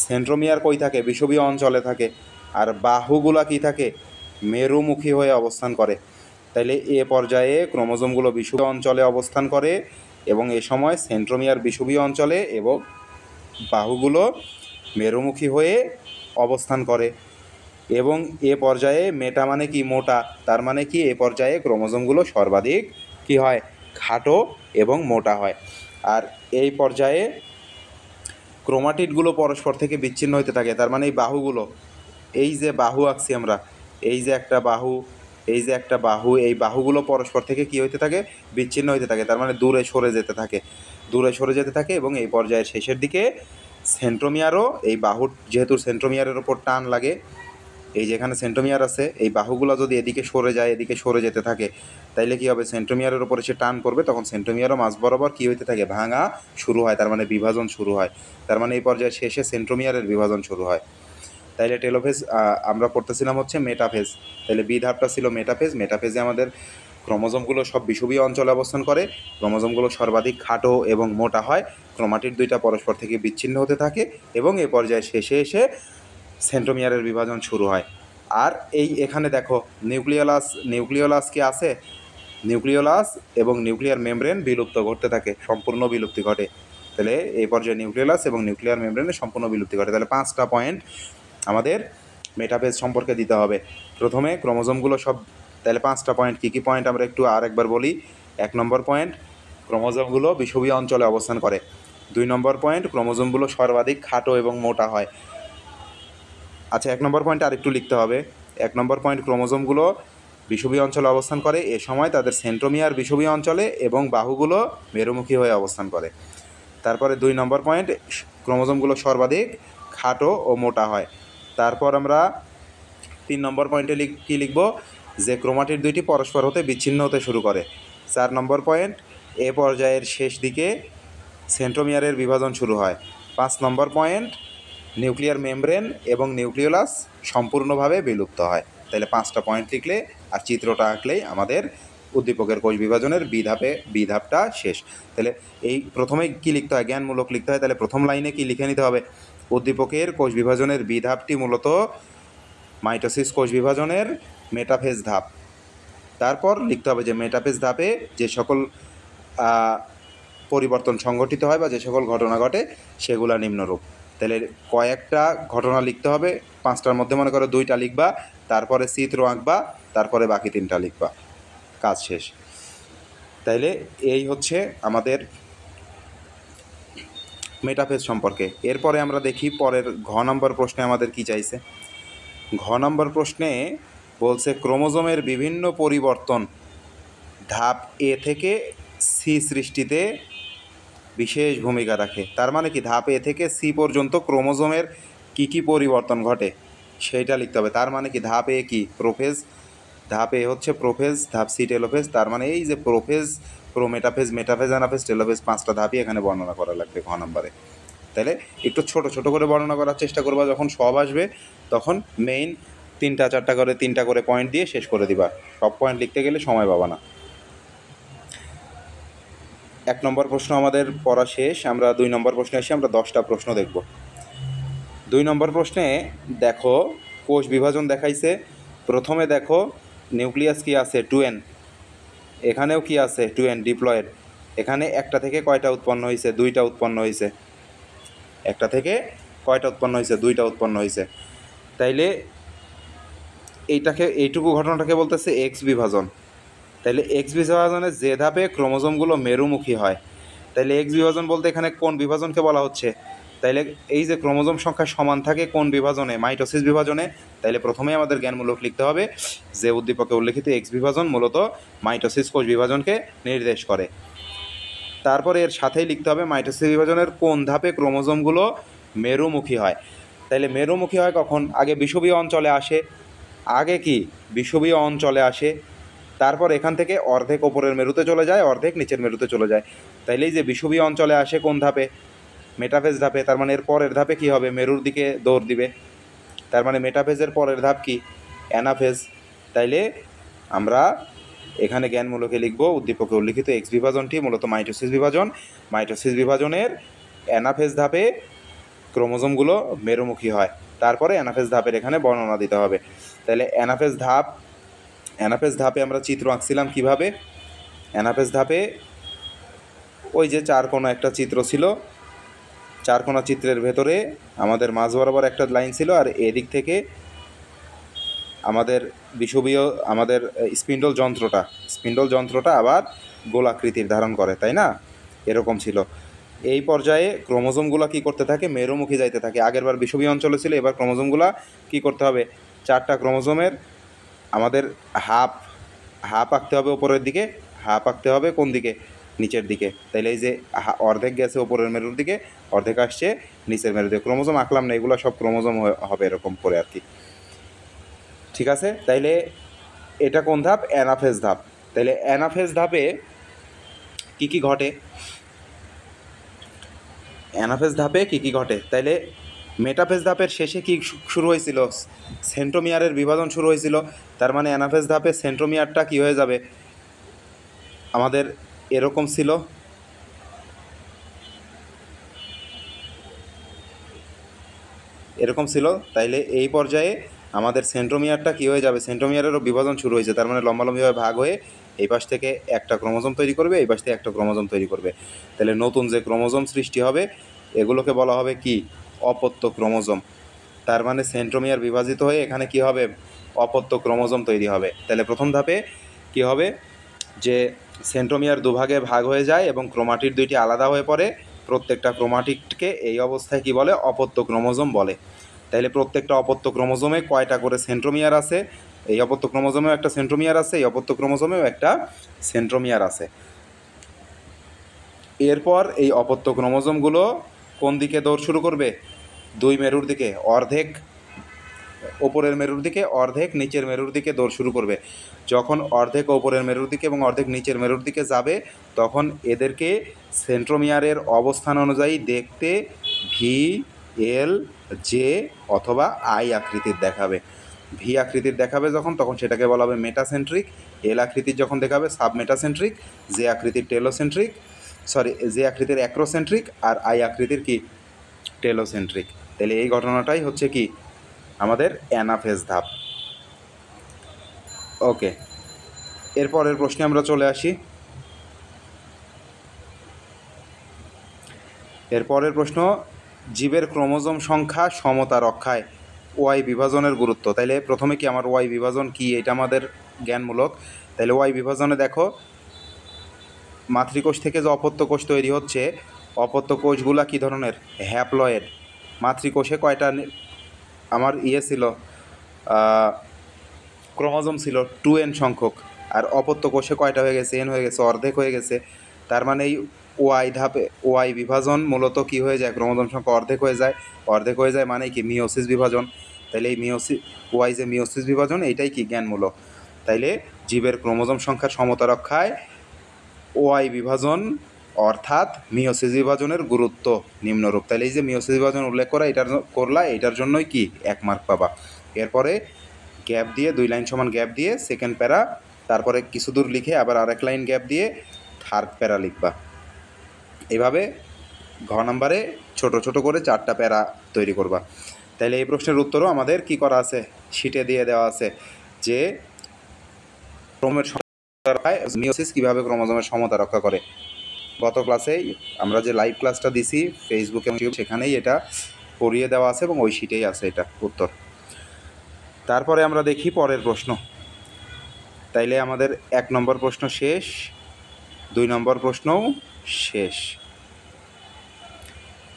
সেন্ট্রোমিয়ার কই থাকে? বিষুবীয় অঞ্চলে থাকে। আর বাহুগুলা কি থাকে? মেরুমুখী হয়ে অবস্থান করে। তাইলে এ পর্যায়ে ক্রোমোজোমগুলো বিষুবীয় অঞ্চলে অবস্থান করে এবং এ সময় সেন্ট্রোমিয়ার বিষুবীয় অঞ্চলে এবং বাহুগুলো মেরুমুখী হয়ে অবস্থান করে। এবং এ পর্যায়ে মেটা মানে কি? মোটা। তার মানে কি? এ পর্যায়ে ক্রোমোজোমগুলো সর্বাধিক কি হয়? খাটো এবং মোটা হয়। আর এই পর্যায়ে ক্রোমাটিডগুলো পরস্পর থেকে বিচ্ছিন্ন হতে থাকে। তার মানে এই বাহুগুলো, এই যে বাহু আঁকছি আমরা, এই যে একটা বাহু, এই যে একটা বাহু, এই বাহুগুলো পরস্পর থেকে কী হইতে থাকে? বিচ্ছিন্ন হইতে থাকে। তার মানে দূরে সরে যেতে থাকে, দূরে সরে যেতে থাকে। এবং এই পর্যায়ের শেষের দিকে সেন্ট্রোমিয়ারও, এই বাহুর যেহেতু সেন্ট্রোমিয়ারের ওপর টান লাগে, এই যে এখানে সেন্ট্রোমিয়ার আছে, এই বাহুগুলো যদি এদিকে সরে যায়, এদিকে সরে যেতে থাকে, তাইলে কী হবে? সেন্ট্রোমিয়ারের ওপরে সে টান পড়বে, তখন সেন্ট্রোমিয়ারও মাঝ বরাবর কী হইতে থাকে? ভাঙা শুরু হয়। তার মানে বিভাজন শুরু হয়। তার মানে এই পর্যায়ে শেষে সেন্ট্রোমিয়ারের বিভাজন শুরু হয়। তাইলে টেলোফেজ আমরা পড়তেছিলাম হচ্ছে মেটাফেজ। তাহলে বি ধাপটা ছিল মেটাফেজ। মেটাফেজে আমাদের ক্রোমোজোমগুলো সব বিষুবীয় অঞ্চলে অবস্থান করে। ক্রোমোজোমগুলো সর্বাধিক খাটো এবং মোটা হয়। ক্রোমাটিড দুইটা পরস্পর থেকে বিচ্ছিন্ন হতে থাকে এবং এই পর্যায়ে শেষে এসে সেন্ট্রোমিয়ারের বিভাজন শুরু হয়। আর এই এখানে দেখো নিউক্লিওলাস কি আছে? নিউক্লিওলাস এবং নিউক্লিয়ার মেমব্রেন বিলুপ্ত ঘটতে থাকে, সম্পূর্ণ বিলুপ্তি ঘটে। তাহলে এই পর্যায়ে নিউক্লিওলাস এবং নিউক্লিয়ার মেমব্রেনের সম্পূর্ণ বিলুপ্তি ঘটে। তাহলে 5টা পয়েন্ট আমাদের মেটাফেজ সম্পর্কে দিতে হবে। প্রথমে ক্রোমোজোমগুলো সব, তাহলে 5টা পয়েন্ট কী কী পয়েন্ট আমরা একটু আর একবার বলি। 1 নম্বর পয়েন্ট, ক্রোমোজোমগুলো বিষুবীয় অঞ্চলে অবস্থান করে। 2 নম্বর পয়েন্ট, ক্রোমোজোমগুলো সর্বাধিক খাটো এবং মোটা হয়। আচ্ছা, 1 নম্বর পয়েন্ট আর একটু লিখতে হবে। 1 নম্বর পয়েন্ট, ক্রোমোজোমগুলো বিষুবীয় অঞ্চলে অবস্থান করে, এ সময় তাদের সেন্ট্রোমিয়ার বিষুবীয় অঞ্চলে এবং বাহুগুলো মেরুমুখী হয়ে অবস্থান করে। তারপরে 2 নম্বর পয়েন্ট, ক্রোমোজোমগুলো সর্বাধিক খাটো ও মোটা হয়। তারপর আমরা 3 নম্বর পয়েন্টে কী লিখব? যে ক্রোমাটিড দুইটি পরস্পর হতে বিচ্ছিন্ন হতে শুরু করে। 4 নম্বর পয়েন্ট, এ পর্যায়ের শেষ দিকে সেন্ট্রোমিয়ারের বিভাজন শুরু হয়। 5 নম্বর পয়েন্ট, নিউক্লিয়ার মেমব্রেন এবং নিউক্লিওলাস সম্পূর্ণভাবে বিলুপ্ত হয়। তাহলে 5টা পয়েন্ট লিখলে আর চিত্রটা আঁকলেই আমাদের উদ্দীপকের কোষ বিভাজনের বি ধাপটা শেষ। তাহলে এই প্রথমে কী লিখতে হয়? জ্ঞানমূলক লিখতে হয়। তাহলে প্রথম লাইনে কি লিখে নিতে হবে? উদ্দীপকের কোষ বিভাজনের বি ধাপটি মূলত মাইটোসিস কোষ বিভাজনের মেটাফেজ ধাপ। তারপর লিখতে হবে যে মেটাফেজ ধাপে যে সকল পরিবর্তন সংঘটিত হয় বা যে সকল ঘটনা ঘটে সেগুলো নিম্নরূপ। তাহলে কয়েকটা ঘটনা লিখতে হবে। 5টার মধ্যে মনে করো 2টা লিখবা, তারপরে চিত্র আঁকবা, তারপরে বাকি 3টা লিখবা, কাজ শেষ। তাইলে এই হচ্ছে আমাদের মেটাফেজ সম্পর্কে। এরপরে আমরা দেখি পরের ঘ নম্বর প্রশ্নে আমাদের কি চাইছে। ঘ নম্বর প্রশ্নে বলছে ক্রোমোজোমের বিভিন্ন পরিবর্তন ধাপ এ থেকে সি সৃষ্টিতে বিশেষ ভূমিকা রাখে। তার মানে কি? ধাপ এ থেকে সি পর্যন্ত ক্রোমোজোমের কী কী পরিবর্তন ঘটে সেইটা লিখতে হবে। তার মানে কি? ধাপ এ কি? প্রোফেজ। ধাপ এ হচ্ছে প্রোফেজ, ধাপ সি টেলোফেজ। তার মানে এই যে প্রোফেজ, মেটাফেজ, অ্যানাফেজ, টেলোফেজ, 5টা ধাপই এখানে বর্ণনা করা লাগবে ঘ নম্বরে। তাহলে একটু ছোট ছোট করে বর্ণনা করার চেষ্টা করবা। যখন সব আসবে তখন মেইন 3টা করে পয়েন্ট দিয়ে শেষ করে দিবা। সব পয়েন্ট লিখতে গেলে সময় পাবা না। 1 নম্বর প্রশ্ন আমাদের পড়া শেষ। আমরা 2 নম্বর প্রশ্নে এসে আমরা 10টা প্রশ্ন দেখব। 2 নম্বর প্রশ্নে দেখো কোষ বিভাজন দেখাইছে। প্রথমে দেখো নিউক্লিয়াস কি আছে? 2n। এখানেও কি আছে? 2n diploid. এখানে একটা থেকে কয়টা উৎপন্ন হয়েছে? 2টা উৎপন্ন হয়েছে। একটা থেকে কয়টা উৎপন্ন হয়েছে? 2টা উৎপন্ন হয়েছে। তাইলে এইটুকু ঘটনাটাকে বলতেছে এক্স বিভাজন। তাইলে এক্স বিভাজনের যে ধাপে ক্রোমোজোমগুলো মেরুমুখী হয়, তাইলে এক্স বিভাজন বলতে এখানে কোন বিভাজনকে বলা হচ্ছে? তাইলে এই যে ক্রোমোজোম সংখ্যা সমান থাকে কোন বিভাজনে? মাইটোসিস বিভাজনে। তাইলে প্রথমেই আমাদের জ্ঞানমূলক লিখতে হবে যে উদ্দীপকে উল্লেখিত এক্স বিভাজন মূলত মাইটোসিস কোষ বিভাজনকে নির্দেশ করে। তারপরে এর সাথেই লিখতে হবে মাইটোসিস বিভাজনের কোন ধাপে ক্রোমোজোমগুলো মেরুমুখী হয়। তাইলে মেরুমুখী হয় কখন? আগে বিষুবীয় অঞ্চলে আসে। আগে কি? বিষুবীয় অঞ্চলে আসে। তারপর এখান থেকে অর্ধেক ওপরের মেরুতে চলে যায়, অর্ধেক নিচের মেরুতে চলে যায়। তাইলে এই যে বিষুবীয় অঞ্চলে আসে কোন ধাপে? মেটাফেজ ধাপে। তার মানে এর পরের ধাপে কি হবে? মেরুর দিকে দৌড় দিবে। তার মানে মেটাফেজের পরের ধাপ কি? অ্যানাফেজ। তাইলে আমরা এখানে জ্ঞানমূলকে লিখব উদ্দীপকে উল্লিখিত এক্স বিভাজনটি মূলত মাইটোসিস বিভাজন। মাইটোসিস বিভাজনের অ্যানাফেজ ধাপে ক্রোমোজোমগুলো মেরুমুখী হয়। তারপরে অ্যানাফেজ ধাপের এখানে বর্ণনা দিতে হবে। তাহলে অ্যানাফেজ ধাপে আমরা চিত্র আঁকছিলাম কিভাবে? অ্যানাফেজ ধাপে ওই যে 4 কোণা একটা চিত্র ছিল, 4 কোণা চিত্রের ভেতরে আমাদের মাঝ বরাবর একটা লাইন ছিল, আর এদিক থেকে আমাদের বিষুবীয় স্পিন্ডল যন্ত্রটা আবার গোলাকৃতির ধারণ করে, তাই না? এরকম ছিল। এই পর্যায়ে ক্রোমোজোমগুলো কী করতে থাকে, মেরুমুখী যাইতে থাকে। আগেরবার বিষুবীয় অঞ্চলে ছিল, এবার ক্রোমোজোমগুলো কী করতে হবে, 4টা ক্রোমোজোমের আমাদের হাফ আঁকতে হবে ওপরের দিকে, হাফ আঁকতে হবে কোন দিকে, নিচের দিকে। তাইলে এই যে অর্ধেক গেছে ওপরের মেরুর দিকে, অর্ধেক আসছে নিচের মেরুর দিকে। ক্রোমোজোম আঁকলাম না, এগুলো সব ক্রোমোজোম হবে এরকম করে আর কি। ঠিক আছে, তাইলে এটা কোন ধাপ, অ্যানাফেজ ধাপ। তাইলে অ্যানাফেজ ধাপে কী কী ঘটে, অ্যানাফেজ ধাপে কী কী ঘটে? তাইলে মেটাফেজ ধাপের শেষে কি শুরু হয়েছিল, সেন্ট্রোমিয়ারের বিভাজন শুরু হয়েছিল। তার মানে অ্যানাফেজ ধাপে সেন্ট্রোমিয়ারটা কি হয়ে যাবে, আমাদের এরকম ছিল, এরকম ছিল। তাইলে এই পর্যায়ে আমাদের সেন্ট্রোমিয়ারটা কী হয়ে যাবে, সেন্ট্রোমিয়ারেরও বিভাজন শুরু হয়েছে। তার মানে লম্বালম্বিভাবে ভাগ হয়ে এই পাশ থেকে একটা ক্রোমোজোম তৈরি করবে, এই পাশ থেকে একটা ক্রোমোজোম তৈরি করবে। তাহলে নতুন যে ক্রোমোজোম সৃষ্টি হবে এগুলোকে বলা হবে কি, অপত্য ক্রোমোজোম। তার মানে সেন্ট্রোমিয়ার বিভাজিত হয়ে এখানে কি হবে, অপত্য ক্রোমোজোম তৈরি হবে। তাহলে প্রথম ধাপে কি হবে, যে সেন্ট্রোমিয়ার দুভাগে ভাগ হয়ে যায় এবং ক্রোমাটিড দুইটি আলাদা হয়ে পড়ে। প্রত্যেকটা ক্রোমাটিডকে এই অবস্থায় কি বলে, অপত্য ক্রোমোজোম বলে। তাইলে প্রত্যেকটা অপত্য ক্রোমোজোমে কয়টা করে সেন্ট্রোমিয়ার আছে, এই অপত্য ক্রোমোজোমেও একটা সেন্ট্রোমিয়ার আছে, এই অপত্য ক্রোমোজোমেও একটা সেন্ট্রোমিয়ার আছে। এরপর এই অপত্য ক্রোমোজোমগুলো কোন দিকে দৌড় শুরু করবে, দুই মেরুর দিকে, অর্ধেক ওপরের মেরুর দিকে, অর্ধেক নিচের মেরুর দিকে দৌড় শুরু করবে। যখন অর্ধেক ওপরের মেরুর দিকে এবং অর্ধেক নিচের মেরুর দিকে যাবে তখন এদেরকে সেন্ট্রোমিয়ারের অবস্থান অনুযায়ী দেখতে ভি, এল, জে অথবা আই আকৃতির দেখাবে। ভি আকৃতির দেখাবে যখন, তখন সেটাকে বলা হবে মেটাসেন্ট্রিক। এল আকৃতির যখন দেখাবে সাবমেটাসেন্ট্রিক। জে আকৃতির টেলোসেন্ট্রিক, জে আকৃতির অ্যাক্রোসেন্ট্রিক, আর আই আকৃতির কি, টেলোসেন্ট্রিক। তাহলে এই ঘটনাটাই হচ্ছে কি আমাদের অ্যানাফেজ ধাপ। ওকে, এরপরের প্রশ্নে আমরা চলে আসি। এরপরের প্রশ্ন, জীবের ক্রোমোজোম সংখ্যা সমতা রক্ষায় ওয়াই বিভাজনের গুরুত্ব। তাইলে প্রথমে কি আমার ওয়াই বিভাজন কি, এটা আমাদের জ্ঞানমূলক। তাইলে ওয়াই বিভাজনে দেখো, মাতৃকোষ থেকে যে অপত্য কোষ তৈরি হচ্ছে, অপত্য কোষগুলা কী ধরনের, হ্যাপ্লয়েড। মাতৃকোষে কয়টা আমার ছিল, ক্রোমোজোম ছিল 2n সংখ্যক, আর অপত্য কোষে কয়টা হয়ে গেছে, n হয়ে গেছে, অর্ধেক হয়ে গেছে। তার মানে এই ওয়াই ধাপে ওয়াই বিভাজন মূলত কি হয়ে যায়, ক্রোমোজোম সংখ্যা অর্ধেক হয়ে যায়। অর্ধেক হয়ে যায় মানে কি, মিওসিস বিভাজন। তাইলে এই ওয়াই যে মিওসিস বিভাজন, এইটাই কি জ্ঞানমূলক। তাইলে জীবের ক্রোমোজোম সংখ্যার সমতা রক্ষায় ওয়াই বিভাজন অর্থাৎ মিওসিস বিভাজনের গুরুত্ব নিম্নরূপ। তাইলে এই যে মিওসিস বিভাজন উল্লেখ করা, এটার জন্যই কি 1 মার্ক পাবা। এরপরে গ্যাপ দিয়ে 2 লাইন সমান গ্যাপ দিয়ে সেকেন্ড প্যারা, তারপরে কিছু দূর লিখে আবার আরেক লাইন গ্যাপ দিয়ে থার্ড প্যারা লিখবা। এইভাবে ঘ নাম্বারে ছোট ছোট করে 4টা প্যারা তৈরি করবা। তাইলে এই প্রশ্নের উত্তরও আমাদের কি করা আছে, শিটে দিয়ে দেওয়া আছে যে মিওসিস কীভাবে ক্রোমোজোমের সমতা রক্ষা করে। গত ক্লাসেই আমরা যে লাইভ ক্লাসটা দিছি ফেসবুকে, সেখানেই এটা পড়িয়ে দেওয়া আছে এবং ওই শিটেই আছে এটা উত্তর। তারপরে আমরা দেখি পরের প্রশ্ন। তাইলে আমাদের 1 নম্বর প্রশ্ন শেষ, 2 নম্বর প্রশ্নও শেষ।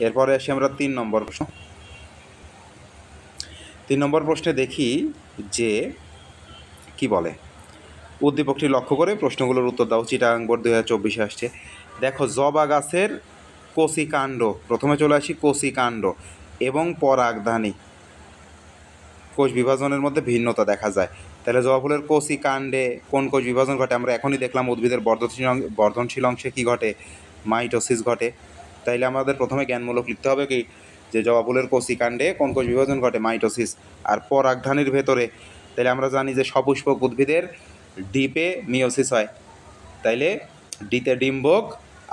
এরপরে আসি আমরা 3 নম্বর প্রশ্ন। 3 নম্বর প্রশ্নে দেখি যে কি বলে, উদ্দীপকটি লক্ষ্য করে প্রশ্নগুলোর উত্তর দাও। চিটাগাং বোর্ড 2024-এ আসছে। দেখো, জবা গাছের কচি কাণ্ড, প্রথমে চলে আসি কচি কাণ্ড এবং পরাগধানী কোষ বিভাজনের মধ্যে ভিন্নতা দেখা যায়। তাহলে জবা ফুলের কচি কাণ্ডে কোন কোষ বিভাজন ঘটে, আমরা এখনই দেখলাম উদ্ভিদের বর্ধনশীল অংশে কী ঘটে, মাইটোসিস ঘটে। তাইলে আমাদের প্রথমে জ্ঞানমূলক লিখতে হবে কি, যে জবা ফুলের কচি কাণ্ডে কোন কোষ বিভাজন ঘটে, মাইটোসিস। আর পরাগধানীর ভেতরে, তাইলে আমরা জানি যে সপুষ্পক উদ্ভিদের ডিপে মিওসিস হয়। তাইলে ডিতে ডিম্বক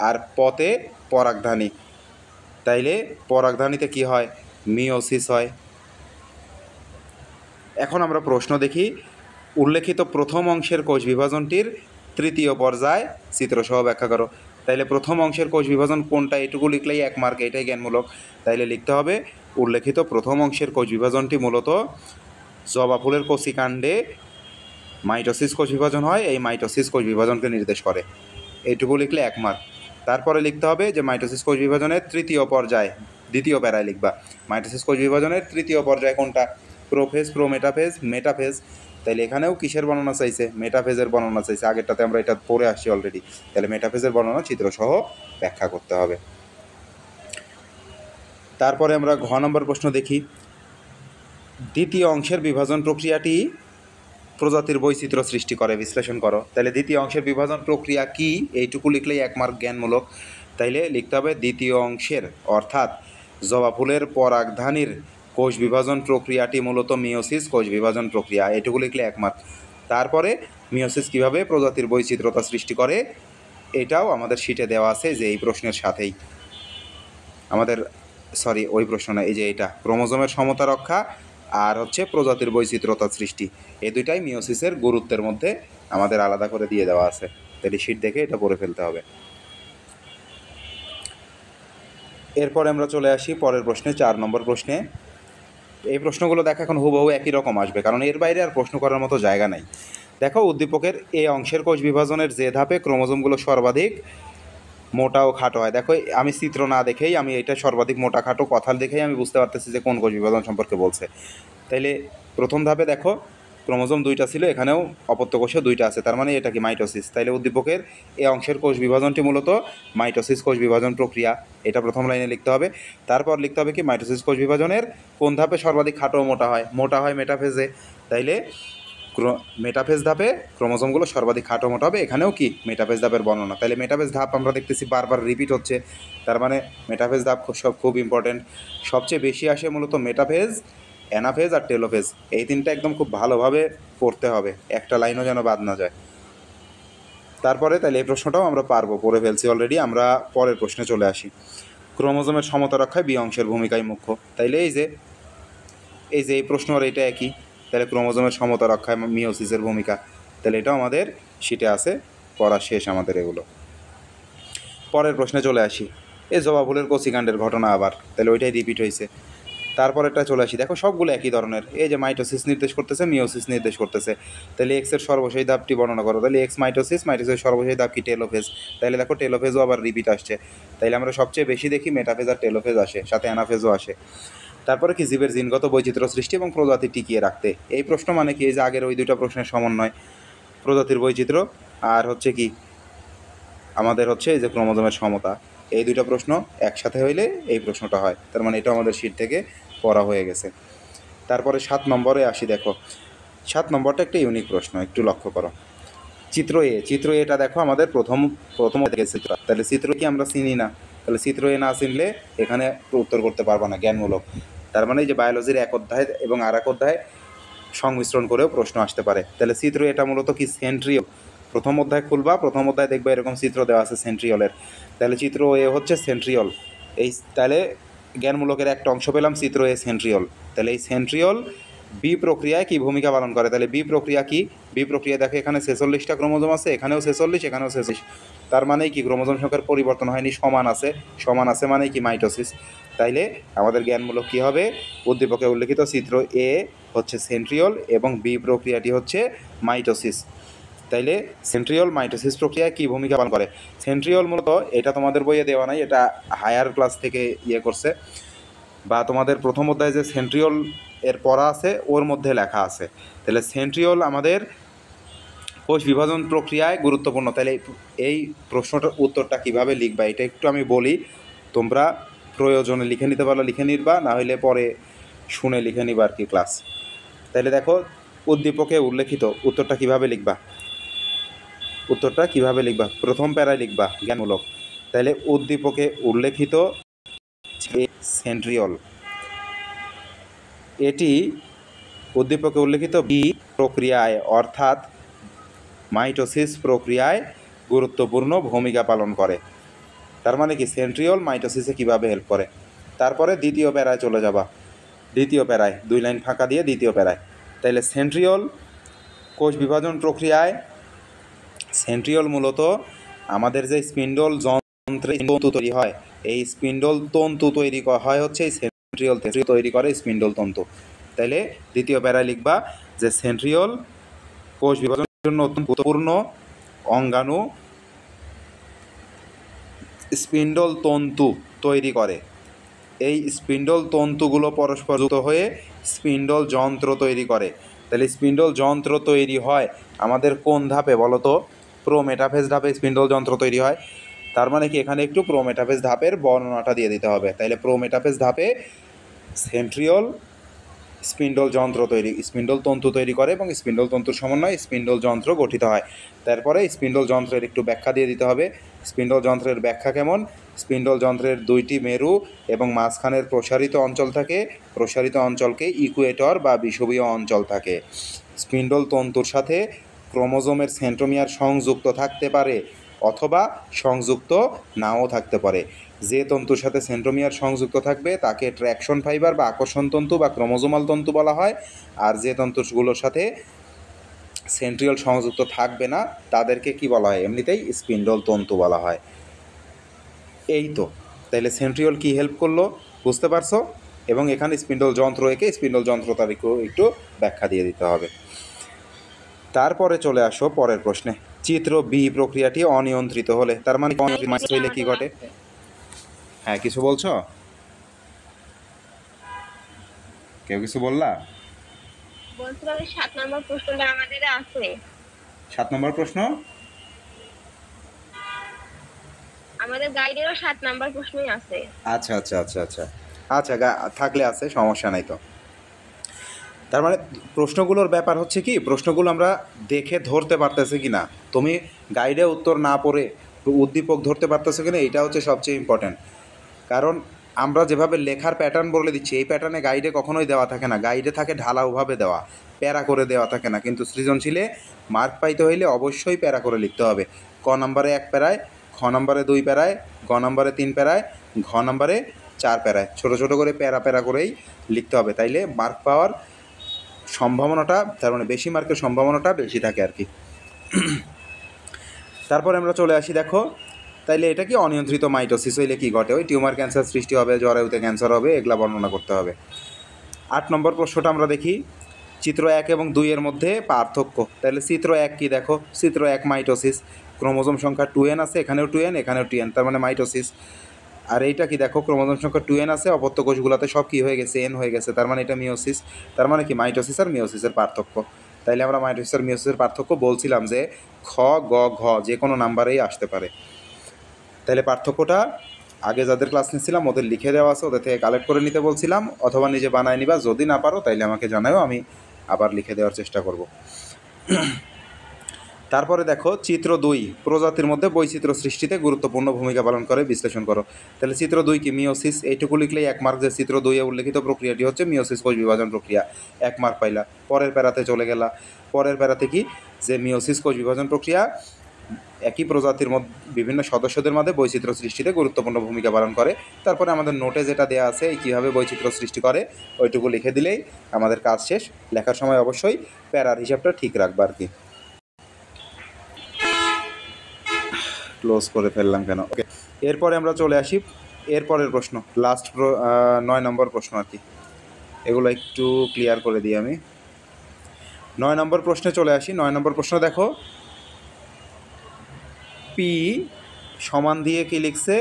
আর পতে পরাগধানী। তাইলে পরাগধানীতে কি হয়, মিওসিস হয়। এখন আমরা প্রশ্ন দেখি, উল্লেখিত প্রথম অংশের কোষ বিভাজনটির তৃতীয় পর্যায় চিত্রসহ ব্যাখ্যা করো। তাইলে প্রথম অংশের কোষ বিভাজন কোনটা, এটুকু লিখলেই 1 মার্ক, এটাই জ্ঞানমূলক। তাইলে লিখতে হবে, উল্লেখিত প্রথম অংশের কোষ বিভাজনটি মূলত জবা ফুলের কচি কাণ্ডে মাইটোসিস কোষ বিভাজন হয়, এই মাইটোসিস কোষ বিভাজনকে নির্দেশ করে। এইটুকু লিখলে 1 মার্ক। তারপরে লিখতে হবে যে মাইটোসিস কোষ বিভাজনের তৃতীয় পর্যায়, দ্বিতীয় প্যারায় লিখবা মাইটোসিস কোষ বিভাজনের তৃতীয় পর্যায় কোনটা, প্রোফেজ, প্রোমেটাফেজ, মেটাফেজ। তাহলে এখানেও কিসের বর্ণনা চাইছে, মেটাফেজের বর্ণনা চাইছে। আগেরটাতে আমরা এটা পড়ে আসছি অলরেডি। তাহলে মেটাফেজের বর্ণনা চিত্রসহ ব্যাখ্যা করতে হবে। তারপরে আমরা ঘ নম্বর প্রশ্ন দেখি। দ্বিতীয় অংশের বিভাজন প্রক্রিয়াটি প্রজাতির বৈচিত্র্য সৃষ্টি করে, বিশ্লেষণ করো। তাহলে দ্বিতীয় অংশের বিভাজন প্রক্রিয়া কি, এইটুকু লিখলেই 1 মার্ক জ্ঞানমূলক। তাইলে লিখতে হবে দ্বিতীয় অংশের অর্থাৎ জবা ফুলের পরাগধানীর কোষ বিভাজন প্রক্রিয়াটি মূলত মিওসিস কোষ বিভাজন প্রক্রিয়া, এইটুকু লিখলে 1 মার্ক। তারপরে মিওসিস কীভাবে প্রজাতির বৈচিত্র্যতা সৃষ্টি করে, এটাও আমাদের শিটে দেওয়া আছে, যে এই প্রশ্নের সাথেই আমাদের, সরি ওই প্রশ্ন না, এই যে এটা ক্রোমোজোমের সমতা রক্ষা আর হচ্ছে প্রজাতির বৈচিত্র্যতা সৃষ্টি, এই দুইটাই মিওসিসের গুরুত্বের মধ্যে আমাদের আলাদা করে দিয়ে দেওয়া আছে। তাহলে শিট দেখে এটা পড়ে ফেলতে হবে। এরপরে আমরা চলে আসি পরের প্রশ্নে, 4 নম্বর প্রশ্নে। এই প্রশ্নগুলো দেখো এখন হুবহু একই রকম আসবে, কারণ এর বাইরে আর প্রশ্ন করার মতো জায়গা নাই। দেখো, উদ্দীপকের এ অংশের কোষ বিভাজনের যে ধাপে ক্রোমোজোমগুলো সর্বাধিক মোটা ও খাটো হয়, দেখো আমি চিত্র না দেখেই আমি এটা সর্বাধিক মোটা খাটো কথা দেখেই আমি বুঝতে পারতেছি যে কোন কোষ বিভাজন সম্পর্কে বলছে। তাইলে প্রথম ধাপে দেখো ক্রোমোজোম 2টা ছিল, এখানেও অপত্য কোষে 2টা আছে, তার মানে এটা কি মাইটোসিস। তাইলে উদ্দীপকের এই অংশের কোষ বিভাজনটি মূলত মাইটোসিস কোষ বিভাজন প্রক্রিয়া, এটা প্রথম লাইনে লিখতে হবে। তারপর লিখতে হবে কি মাইটোসিস কোষ বিভাজনের কোন ধাপে সর্বাধিক খাটো ও মোটা হয়, মোটা হয় মেটাফেজে। তাইলে মেটাফেজ ধাপে ক্রোমোজোমগুলো সর্বাধিক খাটো মোটা হবে, এখানেও কি মেটাফেজ ধাপের বর্ণনা। তাহলে মেটাফেজ ধাপ আমরা দেখতেছি বারবার রিপিট হচ্ছে, তার মানে মেটাফেজ ধাপ খুব ইম্পর্টেন্ট। সবচেয়ে বেশি আসে মূলত মেটাফেজ, অ্যানাফেজ আর টেলোফেজ, এই তিনটা একদম খুব ভালোভাবে পড়তে হবে, একটা লাইনও যেন বাদ না যায়। তারপরে তাহলে এই প্রশ্নটাও আমরা পারবো, পড়ে ফেলছি অলরেডি। আমরা পরের প্রশ্নে চলে আসি। ক্রোমোজোমের সমতা রক্ষায় বি অংশের ভূমিকাই মুখ্য। তাইলে এই যে এই প্রশ্ন আর এটা একই, তাহলে ক্রোমোজোমের সমতা রক্ষায় মিওসিসের ভূমিকা, তাহলে এটাও আমাদের শিটে আছে, পড়া শেষ আমাদের এগুলো। পরের প্রশ্নে চলে আসি। এই জবা ফুলের কচিকাণ্ডের ঘটনা আবার, তাহলে ওইটাই রিপিট হয়েছে। তারপর একটা চলে আসি, দেখো সবগুলো একই ধরনের, এই যে মাইটোসিস নির্দেশ করতেছে, মিওসিস নির্দেশ করতেছে। তাহলে এক্সের সর্বশেষ ধাপটি বর্ণনা করো। তাহলে এক্স মাইটোসিস, মাইটোসিসের সর্বশেষ ধাপ কি টেলোফেজ। তাহলে দেখো টেলোফেজও আবার রিপিট আসছে। তাইলে আমরা সবচেয়ে বেশি দেখি মেটাফেজ আর টেলোফেজ আসে, সাথে অ্যানাফেজও আসে। তারপরে কি জীবের জিনগত বৈচিত্র্য সৃষ্টি এবং প্রজাতি টিকিয়ে রাখতে। এই প্রশ্ন মানে কি, এই যে আগের ওই দুইটা প্রশ্নের সমন্বয়, প্রজাতির বৈচিত্র্য আর হচ্ছে কি আমাদের হচ্ছে এই যে ক্রোমোজোমের সমতা, এই দুইটা প্রশ্ন একসাথে হইলে এই প্রশ্নটা হয়। তার মানে এটা আমাদের শিট থেকে পড়া হয়ে গেছে। তারপরে 7 নম্বরে আসি। দেখো 7 নম্বরটা একটা ইউনিক প্রশ্ন, একটু লক্ষ্য করো। চিত্র এটা দেখো আমাদের প্রথম থেকে চিত্র, তাহলে চিত্র কি আমরা চিনি না, তাহলে চিত্র এ না চিনলে এখানে উত্তর করতে পারবো না জ্ঞানমূলক। তার মানে যে বায়োলজির এক অধ্যায় এবং আর এক অধ্যায় সংমিশ্রণ করেও প্রশ্ন আসতে পারে। তাহলে চিত্র এটা মূলত কি সেন্ট্রিওল, প্রথম অধ্যায় খুলবা, প্রথম অধ্যায় দেখবে এরকম চিত্র দেওয়া আছে সেন্ট্রিওলের। তাহলে চিত্র এ হচ্ছে সেন্ট্রিওল। এই তাহলে জ্ঞানমূলকের একটা অংশ পেলাম, চিত্র এ সেন্ট্রিওল। তাহলে এই সেন্ট্রিওল বি প্রক্রিয়ায় কি ভূমিকা পালন করে। তাহলে বি প্রক্রিয়া কি, বি প্রক্রিয়া দেখো এখানে 46টা ক্রোমোজোম আছে, এখানেও 46, এখানেও 46, তার মানে কি ক্রোমোজোম সংখ্যার পরিবর্তন হয়নি, সমান আছে মানে কি মাইটোসিস। তাইলে আমাদের জ্ঞানমূলক কী হবে, উদ্দীপকে উল্লেখিত চিত্র এ হচ্ছে সেন্ট্রিওল এবং বি প্রক্রিয়াটি হচ্ছে মাইটোসিস। তাইলে সেন্ট্রিওল মাইটোসিস প্রক্রিয়ায় কী ভূমিকা পালন করে। সেন্ট্রিওল মূলত, এটা তোমাদের বইয়ে দেওয়া নাই, এটা হায়ার ক্লাস থেকে করছে, বা তোমাদের প্রথম অধ্যায়ে যে সেন্ট্রিওল এর পড়া আছে ওর মধ্যে লেখা আছে। তাহলে সেন্ট্রিওল আমাদের কোষ বিভাজন প্রক্রিয়ায় গুরুত্বপূর্ণ। তাহলে এই প্রশ্নটার উত্তরটা কীভাবে লিখবা এটা একটু আমি বলি, তোমরা প্রয়োজনে লিখে নিতে পারলে লিখে নিবা, না হলে পরে শুনে লিখে নিবা আর কি ক্লাস। তাহলে দেখো উদ্দীপকে উল্লেখিত, উত্তরটা কীভাবে লিখবা, প্রথম প্যারায় লিখবা জ্ঞানমূলক। তাহলে উদ্দীপকে উল্লেখিত সেন্ট্রিওল, এটি উদ্দীপকে উল্লেখিত বি প্রক্রিয়ায় অর্থাৎ মাইটোসিস প্রক্রিয়ায় গুরুত্বপূর্ণ ভূমিকা পালন করে। তার মানে কি সেন্ট্রিওল মাইটোসিসে কীভাবে হেল্প করে। তারপরে দ্বিতীয় প্যারায় চলে যাবা, দ্বিতীয় প্যারায় 2 লাইন ফাঁকা দিয়ে দ্বিতীয় প্যারায়। তাইলে সেন্ট্রিওল কোষ বিভাজন প্রক্রিয়ায়, সেন্ট্রিওল মূলত আমাদের যে স্পিন্ডল যন্ত্রে তন্তু তৈরি হয়, এই স্পিন্ডল তন্তু তৈরি হয় হচ্ছে এই সেন্ট্রিওল তৈরি করে স্পিন্ডল তন্তু। তাইলে দ্বিতীয় প্যারায় লিখবা যে সেন্ট্রিওল কোষ বিভাজনের জন্য অত্যন্ত গুরুত্বপূর্ণ অঙ্গাণু স্পিন্ডল তন্তু তৈরি করে। এই স্পিন্ডল তন্তুগুলো পরস্পর যুক্ত হয়ে স্পিন্ডল যন্ত্র তৈরি করে। তাহলে স্পিন্ডল যন্ত্র তৈরি হয় আমাদের কোন ধাপে বলো তো? প্রোমেটাফেজ ধাপে স্পিন্ডল যন্ত্র তৈরি হয়। তার মানে কি এখানে একটু প্রোমেটাফেজ ধাপের বর্ণনাটা দিয়ে দিতে হবে। তাইলে প্রোমেটাফেজ ধাপে সেন্ট্রিওল স্পিন্ডল যন্ত্র তৈরি, স্পিন্ডল তন্তু তৈরি করে এবং স্পিন্ডল তন্তুর সমন্বয়ে স্পিন্ডল যন্ত্র গঠিত হয়। তারপরে স্পিন্ডল যন্ত্রের একটু ব্যাখ্যা দিয়ে দিতে হবে। স্পিন্ডল যন্ত্রের ব্যাখ্যা কেমন? স্পিন্ডল যন্ত্রের দুইটি মেরু এবং মাঝখানের প্রসারিত অঞ্চল থাকে। প্রসারিত অঞ্চলকে ইকুয়েটর বা বিষুবীয় অঞ্চল থাকে। স্পিন্ডল তন্তুর সাথে ক্রোমোজোমের সেন্ট্রোমিয়ার সংযুক্ত থাকতে পারে অথবা সংযুক্ত নাও থাকতে পারে। যে তন্তুর সাথে সেন্ট্রোমিয়ার সংযুক্ত থাকবে তাকে ট্র্যাকশন ফাইবার বা আকর্ষণ তন্তু বা ক্রোমোজোমাল তন্তু বলা হয়। আর যে তন্তুগুলোর সাথে সেন্ট্রিওল সংযুক্ত থাকবে না তাদেরকে কি বলা হয়? এমনিতেই স্পিন্ডল তন্তু বলা হয়। এই তো, তাইলে সেন্ট্রিওল কি হেল্প করলো বুঝতে পারছো? এবং এখানে স্পিন্ডল যন্ত্র এঁকে স্পিন্ডল যন্ত্র তার একটু ব্যাখ্যা দিয়ে দিতে হবে। তারপরে চলে আসো পরের প্রশ্নে। চিত্র বি প্রক্রিয়াটি অনিয়ন্ত্রিত হলে, তার মানে অনিয়ন্ত্রিত হলে কি ঘটে? হ্যাঁ, কিছু বলছো? কেউ কিছু বললা? বলছিলাম 7 নম্বর প্রশ্নটা আমাদের আছে। 7 নম্বর প্রশ্ন আমাদের গাইডেরও 7 নম্বর প্রশ্নই আছে। আচ্ছা আচ্ছা আচ্ছা আচ্ছা আচ্ছা থাকলে আছে, সমস্যা নাই তো। তার মানে প্রশ্নগুলোর ব্যাপার হচ্ছে কি, প্রশ্নগুলো আমরা দেখে ধরতে পারতেছি কি না। তুমি গাইডে উত্তর না পড়ে উদ্দীপক ধরতে পারতেছো কি না, এটা হচ্ছে সবচেয়ে ইম্পর্ট্যান্ট। কারণ আমরা যেভাবে লেখার প্যাটার্ন বলে দিচ্ছি এই প্যাটার্নে গাইডে কখনোই দেওয়া থাকে না। গাইডে থাকে ঢালাওভাবে দেওয়া, প্যারা করে দেওয়া থাকে না। কিন্তু সৃজনশীলে মার্ক পাইতে হইলে অবশ্যই প্যারা করে লিখতে হবে। ক নম্বরে 1 প্যারায়, খ নম্বরে 2 প্যারায়, গ নম্বরে 3 প্যারায়, ঘ নম্বরে 4 প্যারায়, ছোটো ছোটো করে প্যারা প্যারা করেই লিখতে হবে। তাইলে মার্ক পাওয়ার সম্ভাবনাটা, তার মানে বেশি মার্কের সম্ভাবনাটা বেশি থাকে আর কি। তারপরে আমরা চলে আসি, দেখো তাইলে এটা কি অনিয়ন্ত্রিত মাইটোসিস হইলে কি ঘটে? ওই টিউমার ক্যান্সার সৃষ্টি হবে, জরায়ুতে ক্যান্সার হবে, এগুলা বর্ণনা করতে হবে। 8 নম্বর প্রশ্নটা আমরা দেখি, চিত্র 1 এবং 2 এর মধ্যে পার্থক্য। তাহলে চিত্র 1 কি দেখো? চিত্র 1 মাইটোসিস, ক্রোমোজোম সংখ্যা 2n আছে, এখানেও 2n এখানেও 2n, তার মানে মাইটোসিস। আর এইটা কি দেখো? ক্রোমোজোম সংখ্যা 2n আছে, অপত্য কোষগুলোতে সব কি হয়ে গেছে? n হয়ে গেছে, তার মানে এটা মিওসিস। তার মানে কি মাইটোসিস আর মিওসিসের পার্থক্য। তাইলে আমরা মাইটোসিস আর মিওসিসের পার্থক্য বলছিলাম যে খ, গ, ঘ যে কোনো নাম্বারেই আসতে পারে। তাহলে পার্থক্যটা আগে যাদের ক্লাস নিচ্ছিলাম ওদের লিখে দেওয়া আছে, ওদের থেকে কালেক্ট করে নিতে বলছিলাম, অথবা নিজে বানায় নিবা। যদি না পারো তাইলে আমাকে জানাও, আমি আবার লিখে দেওয়ার চেষ্টা করব। তারপরে দেখো চিত্র 2, প্রজাতির মধ্যে বৈচিত্র্য সৃষ্টিতে গুরুত্বপূর্ণ ভূমিকা পালন করে, বিশ্লেষণ করো। তাহলে চিত্র 2 কি? মিওসিস। এইটুকু লিখলেই 1 মার্ক। যে চিত্র 2 এ উল্লেখিত প্রক্রিয়াটি হচ্ছে মিওসিস, কোষ বিভাজন প্রক্রিয়া, 1 মার্ক পাইলা। পরের প্যারাতে চলে গেলা। পরের প্যারাতে কি? যে মিওসিস কোষ বিভাজন প্রক্রিয়া একই প্রজাতির মধ্যে বিভিন্ন সদস্যদের মধ্যে বৈচিত্র্য সৃষ্টিতে গুরুত্বপূর্ণ ভূমিকা পালন করে। তারপরে আমাদের নোটে যেটা দেওয়া আছে কীভাবে বৈচিত্র্য সৃষ্টি করে ওইটুকু লিখে দিলেই আমাদের কাজ শেষ। লেখার সময় অবশ্যই প্যারার হিসাবটা ঠিক রাখবা আর কি। ক্লোজ করে ফেললাম কেন? ওকে, এরপরে আমরা চলে আসি এরপরের প্রশ্ন, লাস্ট 9 নম্বর প্রশ্ন আর কি। এগুলো একটু ক্লিয়ার করে দিই আমি। 9 নম্বর প্রশ্নে চলে আসি। 9 নম্বর প্রশ্ন দেখো, পি সমান দিয়ে কি লিখছে?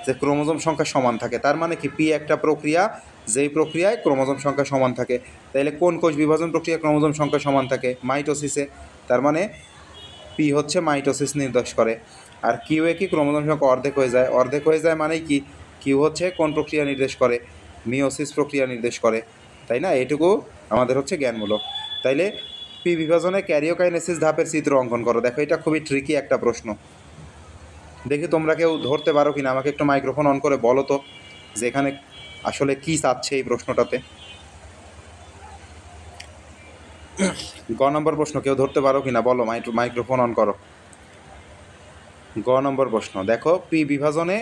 যে ক্রোমোজোম সংখ্যা সমান থাকে। তার মানে কি পি একটা প্রক্রিয়া, যেই প্রক্রিয়ায় ক্রোমোজোম সংখ্যা সমান থাকে। তাইলে কোন কোষ বিভাজন প্রক্রিয়া ক্রোমোজোম সংখ্যা সমান থাকে? মাইটোসিসে। তার মানে পি হচ্ছে মাইটোসিস নির্দেশ করে। আর কিউ এ কি? ক্রোমোজোম সংখ্যা অর্ধেক হয়ে যায়। অর্ধেক হয়ে যায় মানে কি? কিউ হচ্ছে কোন প্রক্রিয়া নির্দেশ করে? মিওসিস প্রক্রিয়া নির্দেশ করে, তাই না? এটুকু আমাদের হচ্ছে জ্ঞানমূলক। তাইলে পি বিভাজনে ক্যারিওকাইনেসিস ধাপের চিত্র অঙ্কন করো। দেখো এটা খুবই ট্রিকি একটা প্রশ্ন, দেখি তোমরা কেউ ধরতে পারো কিনা। আমাকে একটু মাইক্রোফোন অন করে বলো তো যে এখানে আসলে কী চাচ্ছে এই প্রশ্নটাতে। গ নম্বর প্রশ্ন কেউ ধরতে পারো কিনা বলো, মাইক্রোফোন অন করো। গ নম্বর প্রশ্ন দেখো, পি বিভাজনে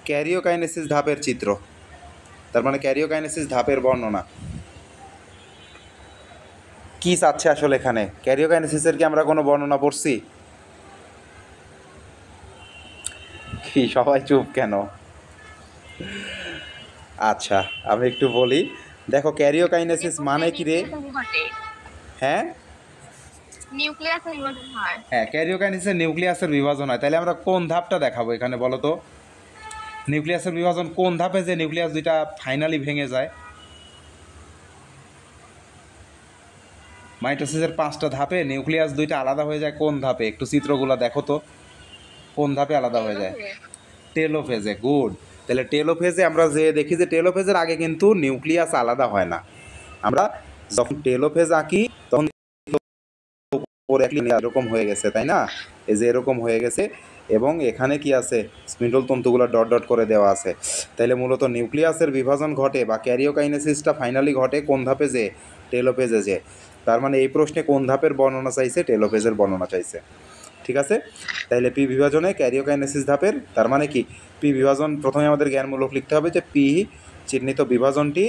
ক্যারিওকাইনেসিস ধাপের চিত্র। তার মানে ক্যারিওকাইনেসিস ধাপের বর্ণনা কি চাচ্ছে আসলে এখানে? ক্যারিওকাইনেসিসের কি আমরা কোনো বর্ণনা পড়ছি? কি সবাই চুপ কেন? আচ্ছা আমি একটু বলি। দেখো ক্যারিওকাইনেসিস মানে কি রে? হ্যাঁ নিউক্লিয়াসের বিভাজন হয়। হ্যাঁ, ক্যারিওকাইনেসিসে নিউক্লিয়াসের বিভাজন হয়। তাহলে আমরা কোন ধাপটা দেখাবো এখানে বলো তো? নিউক্লিয়াসের বিভাজন কোন ধাপে যে নিউক্লিয়াস দুইটা ফাইনালি ভেঙে যায়? মাইটোসিসের 5টা ধাপে নিউক্লিয়াস দুইটা আলাদা হয়ে যায় কোন ধাপে? একটু চিত্রগুলো দেখো তো, কোন ধাপে আলাদা হয়ে যায়? টেলোফেজে। গুড। তাহলে টেলোফেজে আমরা যে দেখি যে টেলোফেজের আগে কিন্তু নিউক্লিয়াস আলাদা হয় না। আমরা যখন টেলোফেজ আঁকি তখন এরকম হয়ে গেছে, তাই না? এই যে এরকম হয়ে গেছে এবং এখানে কি আছে, স্পিন্ডল তন্তুগুলো ডট ডট করে দেওয়া আছে। তাইলে মূলত নিউক্লিয়াসের বিভাজন ঘটে বা ক্যারিওকাইনেসিসটা ফাইনালি ঘটে কোন ধাপে? যে টেলোফেজে। যে তার মানে এই প্রশ্নে কোন ধাপের বর্ণনা চাইছে? টেলোফেজের বর্ণনা চাইছে। ঠিক আছে, তাইলে পি বিভাজনে ক্যারিওকাইনেসিস ধাপের, তার মানে কি পি বিভাজন প্রথমে আমাদের জ্ঞানমূলক লিখতে হবে যে পি চিহ্নিত বিভাজনটি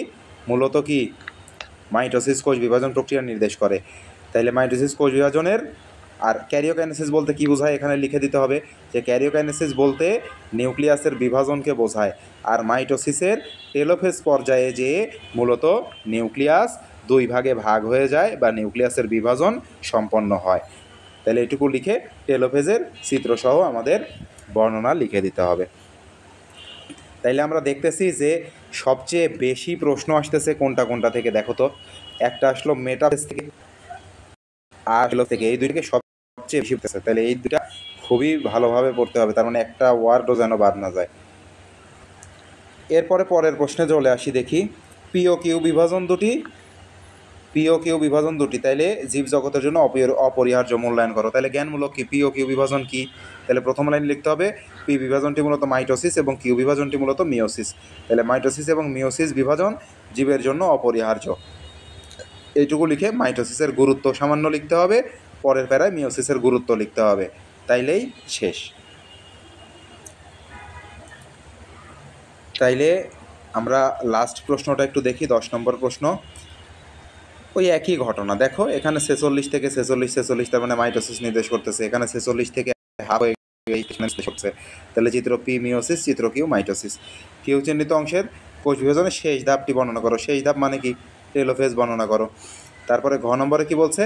মূলত কি মাইটোসিস কোষ বিভাজন প্রক্রিয়া নির্দেশ করে। তাইলে মাইটোসিস কোষ বিভাজনের আর ক্যারিওকাইনেসিস বলতে কি বোঝায় এখানে লিখে দিতে হবে যে ক্যারিওকাইনেসিস বলতে নিউক্লিয়াসের বিভাজনকে বোঝায়, আর মাইটোসিসের টেলোফেজ পর্যায়ে যে মূলত নিউক্লিয়াস 2 ভাগে ভাগ হয়ে যায় বা নিউক্লিয়াসের বিভাজন সম্পন্ন হয়। তাহলে এটুকু লিখে টেলোফেজের চিত্রসহ আমাদের বর্ণনা লিখে দিতে হবে। তাইলে আমরা দেখতেছি যে সবচেয়ে বেশি প্রশ্ন আসতেছে কোনটা কোনটা থেকে দেখো তো। একটা আসলো মেটাফেজ থেকে আর হলো থেকে, এই দুইটাকে সবচেয়ে বেশি উঠতেছে। তাহলে এই দুটা খুবই ভালোভাবে পড়তে হবে, তার মানে একটা ওয়ার্ডও যেন বাদ না যায়। এরপরে পরের প্রশ্নে চলে আসি, দেখি পি ও কিউ বিভাজন দুটি। পি ও কিউ বিভাজন দুটি তাইলে জীবজগতের জন্য অপরিহার্য মূল্যায়ন করো। তাহলে জ্ঞানমূলক কি পি ও কিউ বিভাজন কি? তাহলে প্রথম লাইন লিখতে হবে পি বিভাজনটি মূলত মাইটোসিস এবং কিউ বিভাজনটি মূলত মিওসিস। তাহলে মাইটোসিস এবং মিওসিস বিভাজন জীবের জন্য অপরিহার্য। এইটুকু লিখে মাইটোসিসের গুরুত্ব সামান্য লিখতে হবে, পরের প্যারায় মিওসিসের গুরুত্ব লিখতে হবে, তাইলেই শেষ। তাইলে আমরা লাস্ট প্রশ্নটা একটু দেখি, 10 নম্বর প্রশ্ন। ওই একই ঘটনা দেখো, এখানে 46 থেকে 46 তার মানে মাইটোসিস নির্দেশ করতেছে, এখানে 46 থেকে হাফ হয়ে করছে। তাহলে চিত্র পি মিওসিস, চিত্র কিউ মাইটোসিস। কিউ চিহ্নিত অংশের কোষ বিভাজনের শেষ ধাপটি বর্ণনা করো। শেষ ধাপ মানে কি? টেলোফেজ বর্ণনা করো। তারপরে ঘ নম্বরে কি বলছে?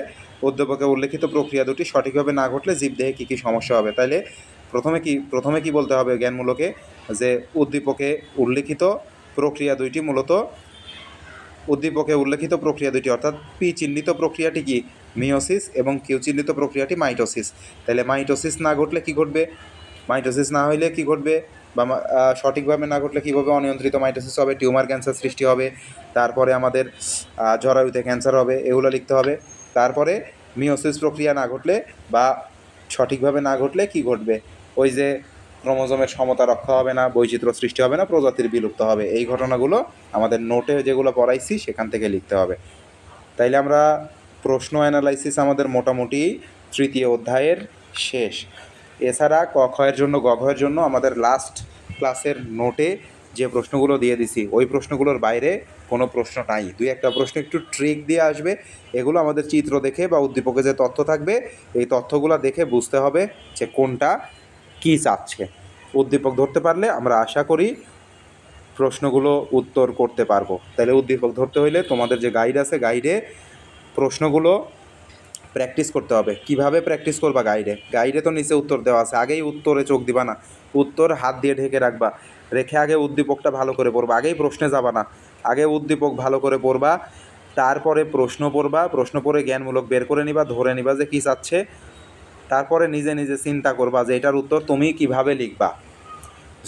উদ্দীপকে উল্লেখিত প্রক্রিয়া দুটি সঠিকভাবে না ঘটলে জীবদেহে কী কী সমস্যা হবে। তাইলে প্রথমে কি বলতে হবে জ্ঞানমূলকে? যে উদ্দীপকে উল্লেখিত প্রক্রিয়া দুইটি মূলত অর্থাৎ পি চিহ্নিত প্রক্রিয়াটি কি? মিওসিস এবং কিউ চিহ্নিত প্রক্রিয়াটি মাইটোসিস। তাহলে মাইটোসিস না ঘটলে কি ঘটবে? মাইটোসিস না হইলে কি ঘটবে বা সঠিকভাবে না ঘটলে কীভাবে? অনিয়ন্ত্রিত মাইটোসিস হবে, টিউমার ক্যান্সার সৃষ্টি হবে, তারপরে আমাদের জরায়ুতে ক্যান্সার হবে, এগুলো লিখতে হবে। তারপরে মিওসিস প্রক্রিয়া না ঘটলে বা সঠিকভাবে না ঘটলে কি ঘটবে? ওই যে ক্রোমোজোমের সমতা রক্ষা হবে না, বৈচিত্র্য সৃষ্টি হবে না, প্রজাতির বিলুপ্ত হবে। এই ঘটনাগুলো আমাদের নোটে যেগুলো পড়াইছি সেখান থেকে লিখতে হবে। তাইলে আমরা প্রশ্ন অ্যানালাইসিস আমাদের মোটামুটি তৃতীয় অধ্যায়ের শেষ। এছাড়া ক খয়ের জন্য গ ঘয়ের জন্য আমাদের লাস্ট ক্লাসের নোটে যে প্রশ্নগুলো দিয়ে দিছি ওই প্রশ্নগুলোর বাইরে কোনো প্রশ্ন নাই। 2-1টা প্রশ্ন একটু ট্রিক দিয়ে আসবে, এগুলো আমাদের চিত্র দেখে বা উদ্দীপকে যে তথ্য থাকবে এই তথ্যগুলো দেখে বুঝতে হবে যে কোনটা কী চাচ্ছে। উদ্দীপক ধরতে পারলে আমরা আশা করি প্রশ্নগুলো উত্তর করতে পারবো। তাহলে উদ্দীপক ধরতে হইলে তোমাদের যে গাইড আছে গাইডে প্রশ্নগুলো প্র্যাকটিস করতে হবে। কিভাবে প্র্যাকটিস করবা? গাইডে তো নিচে উত্তর দেওয়া আছে, আগেই উত্তরে চোখ দিবা না, উত্তর হাত দিয়ে ঢেকে রাখবা, রেখে আগে উদ্দীপকটা ভালো করে পড়বা, আগেই প্রশ্নে যাবা না, আগে উদ্দীপক ভালো করে পড়বা, তারপরে প্রশ্ন পড়বা, প্রশ্ন পড়ে জ্ঞানমূলক বের করে নিবা, ধরে নিবা যে কী চাচ্ছে, তারপরে নিজে নিজে চিন্তা করবা যে এটার উত্তর তুমি কিভাবে লিখবা।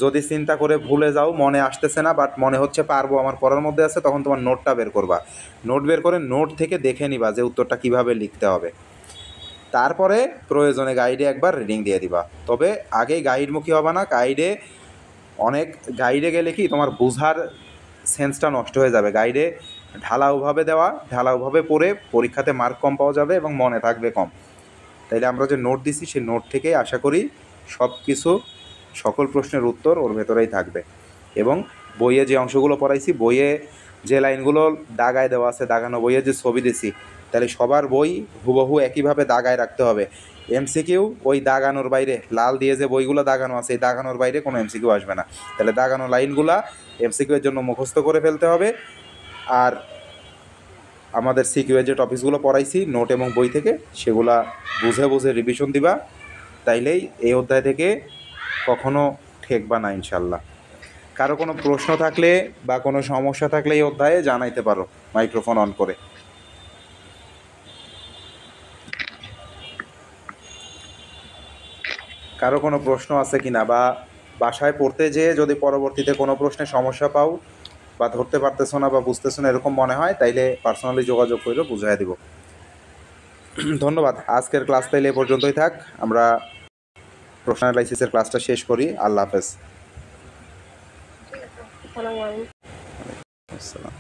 যদি চিন্তা করে ভুলে যাও, মনে আসতেছে না বাট মনে হচ্ছে পারবো, আমার পড়ার মধ্যে আছে, তখন তোমার নোটটা বের করবা, নোট বের করে নোট থেকে দেখে নিবা যে উত্তরটা কিভাবে লিখতে হবে। তারপরে প্রয়োজনে গাইডে একবার রিডিং দিয়ে দিবা। তবে আগেই গাইডমুখী হবা না, গাইডে গেলে কি তোমার বোঝার সেন্সটা নষ্ট হয়ে যাবে। গাইডে ঢালাওভাবে পড়ে পরীক্ষাতে মার্ক কম পাওয়া যাবে এবং মনে থাকবে কম। তাইলে আমরা যে নোট দিছি সেই নোট থেকেই আশা করি সকল প্রশ্নের উত্তর ওর ভেতরেই থাকবে। এবং বইয়ে যে অংশগুলো পড়াইছি, বইয়ে যে লাইনগুলো দাগায় দেওয়া আছে, দাগানো বইয়ে যে ছবি দিছি, তাহলে সবার বই হুবহু একইভাবে দাগায় রাখতে হবে। এমসিকিউ ওই দাগানোর বাইরে, লাল দিয়ে যে বইগুলো দাগানো আছে এই দাগানোর বাইরে কোনো এমসিকিউ আসবে না। তাহলে দাগানো লাইনগুলা এমসিকিউ এর জন্য মুখস্থ করে ফেলতে হবে। আর আমাদের সিকিউ এর যে টপিকসগুলো পড়াইছি নোট এবং বই থেকে, সেগুলা বুঝে বুঝে রিভিশন দিবা, তাইলেই এই অধ্যায় থেকে কখনো ঠেকবা না ইনশাল্লাহ। কারো কোনো প্রশ্ন থাকলে বা কোনো সমস্যা থাকলে এই অধ্যায়ে জানাইতে পারো মাইক্রোফোন অন করে। কারো কোনো প্রশ্ন আছে কিনা, বা বাসায় পড়তে যেয়ে যদি পরবর্তীতে কোনো প্রশ্নে সমস্যা পাও বা ধরতে পারতেছো না বা বুঝতেছো না এরকম মনে হয়, তাইলে পার্সোনালি যোগাযোগ করে বুঝাই দিব। ধন্যবাদ। আজকের ক্লাস তাইলে এ পর্যন্তই থাক। আমরা প্রশ্ন অ্যানালাইসিসের ক্লাসটা শেষ করি। আল্লাহ হাফেজ। ঠিক আছে, আসসালামু আলাইকুম। আসসালাম।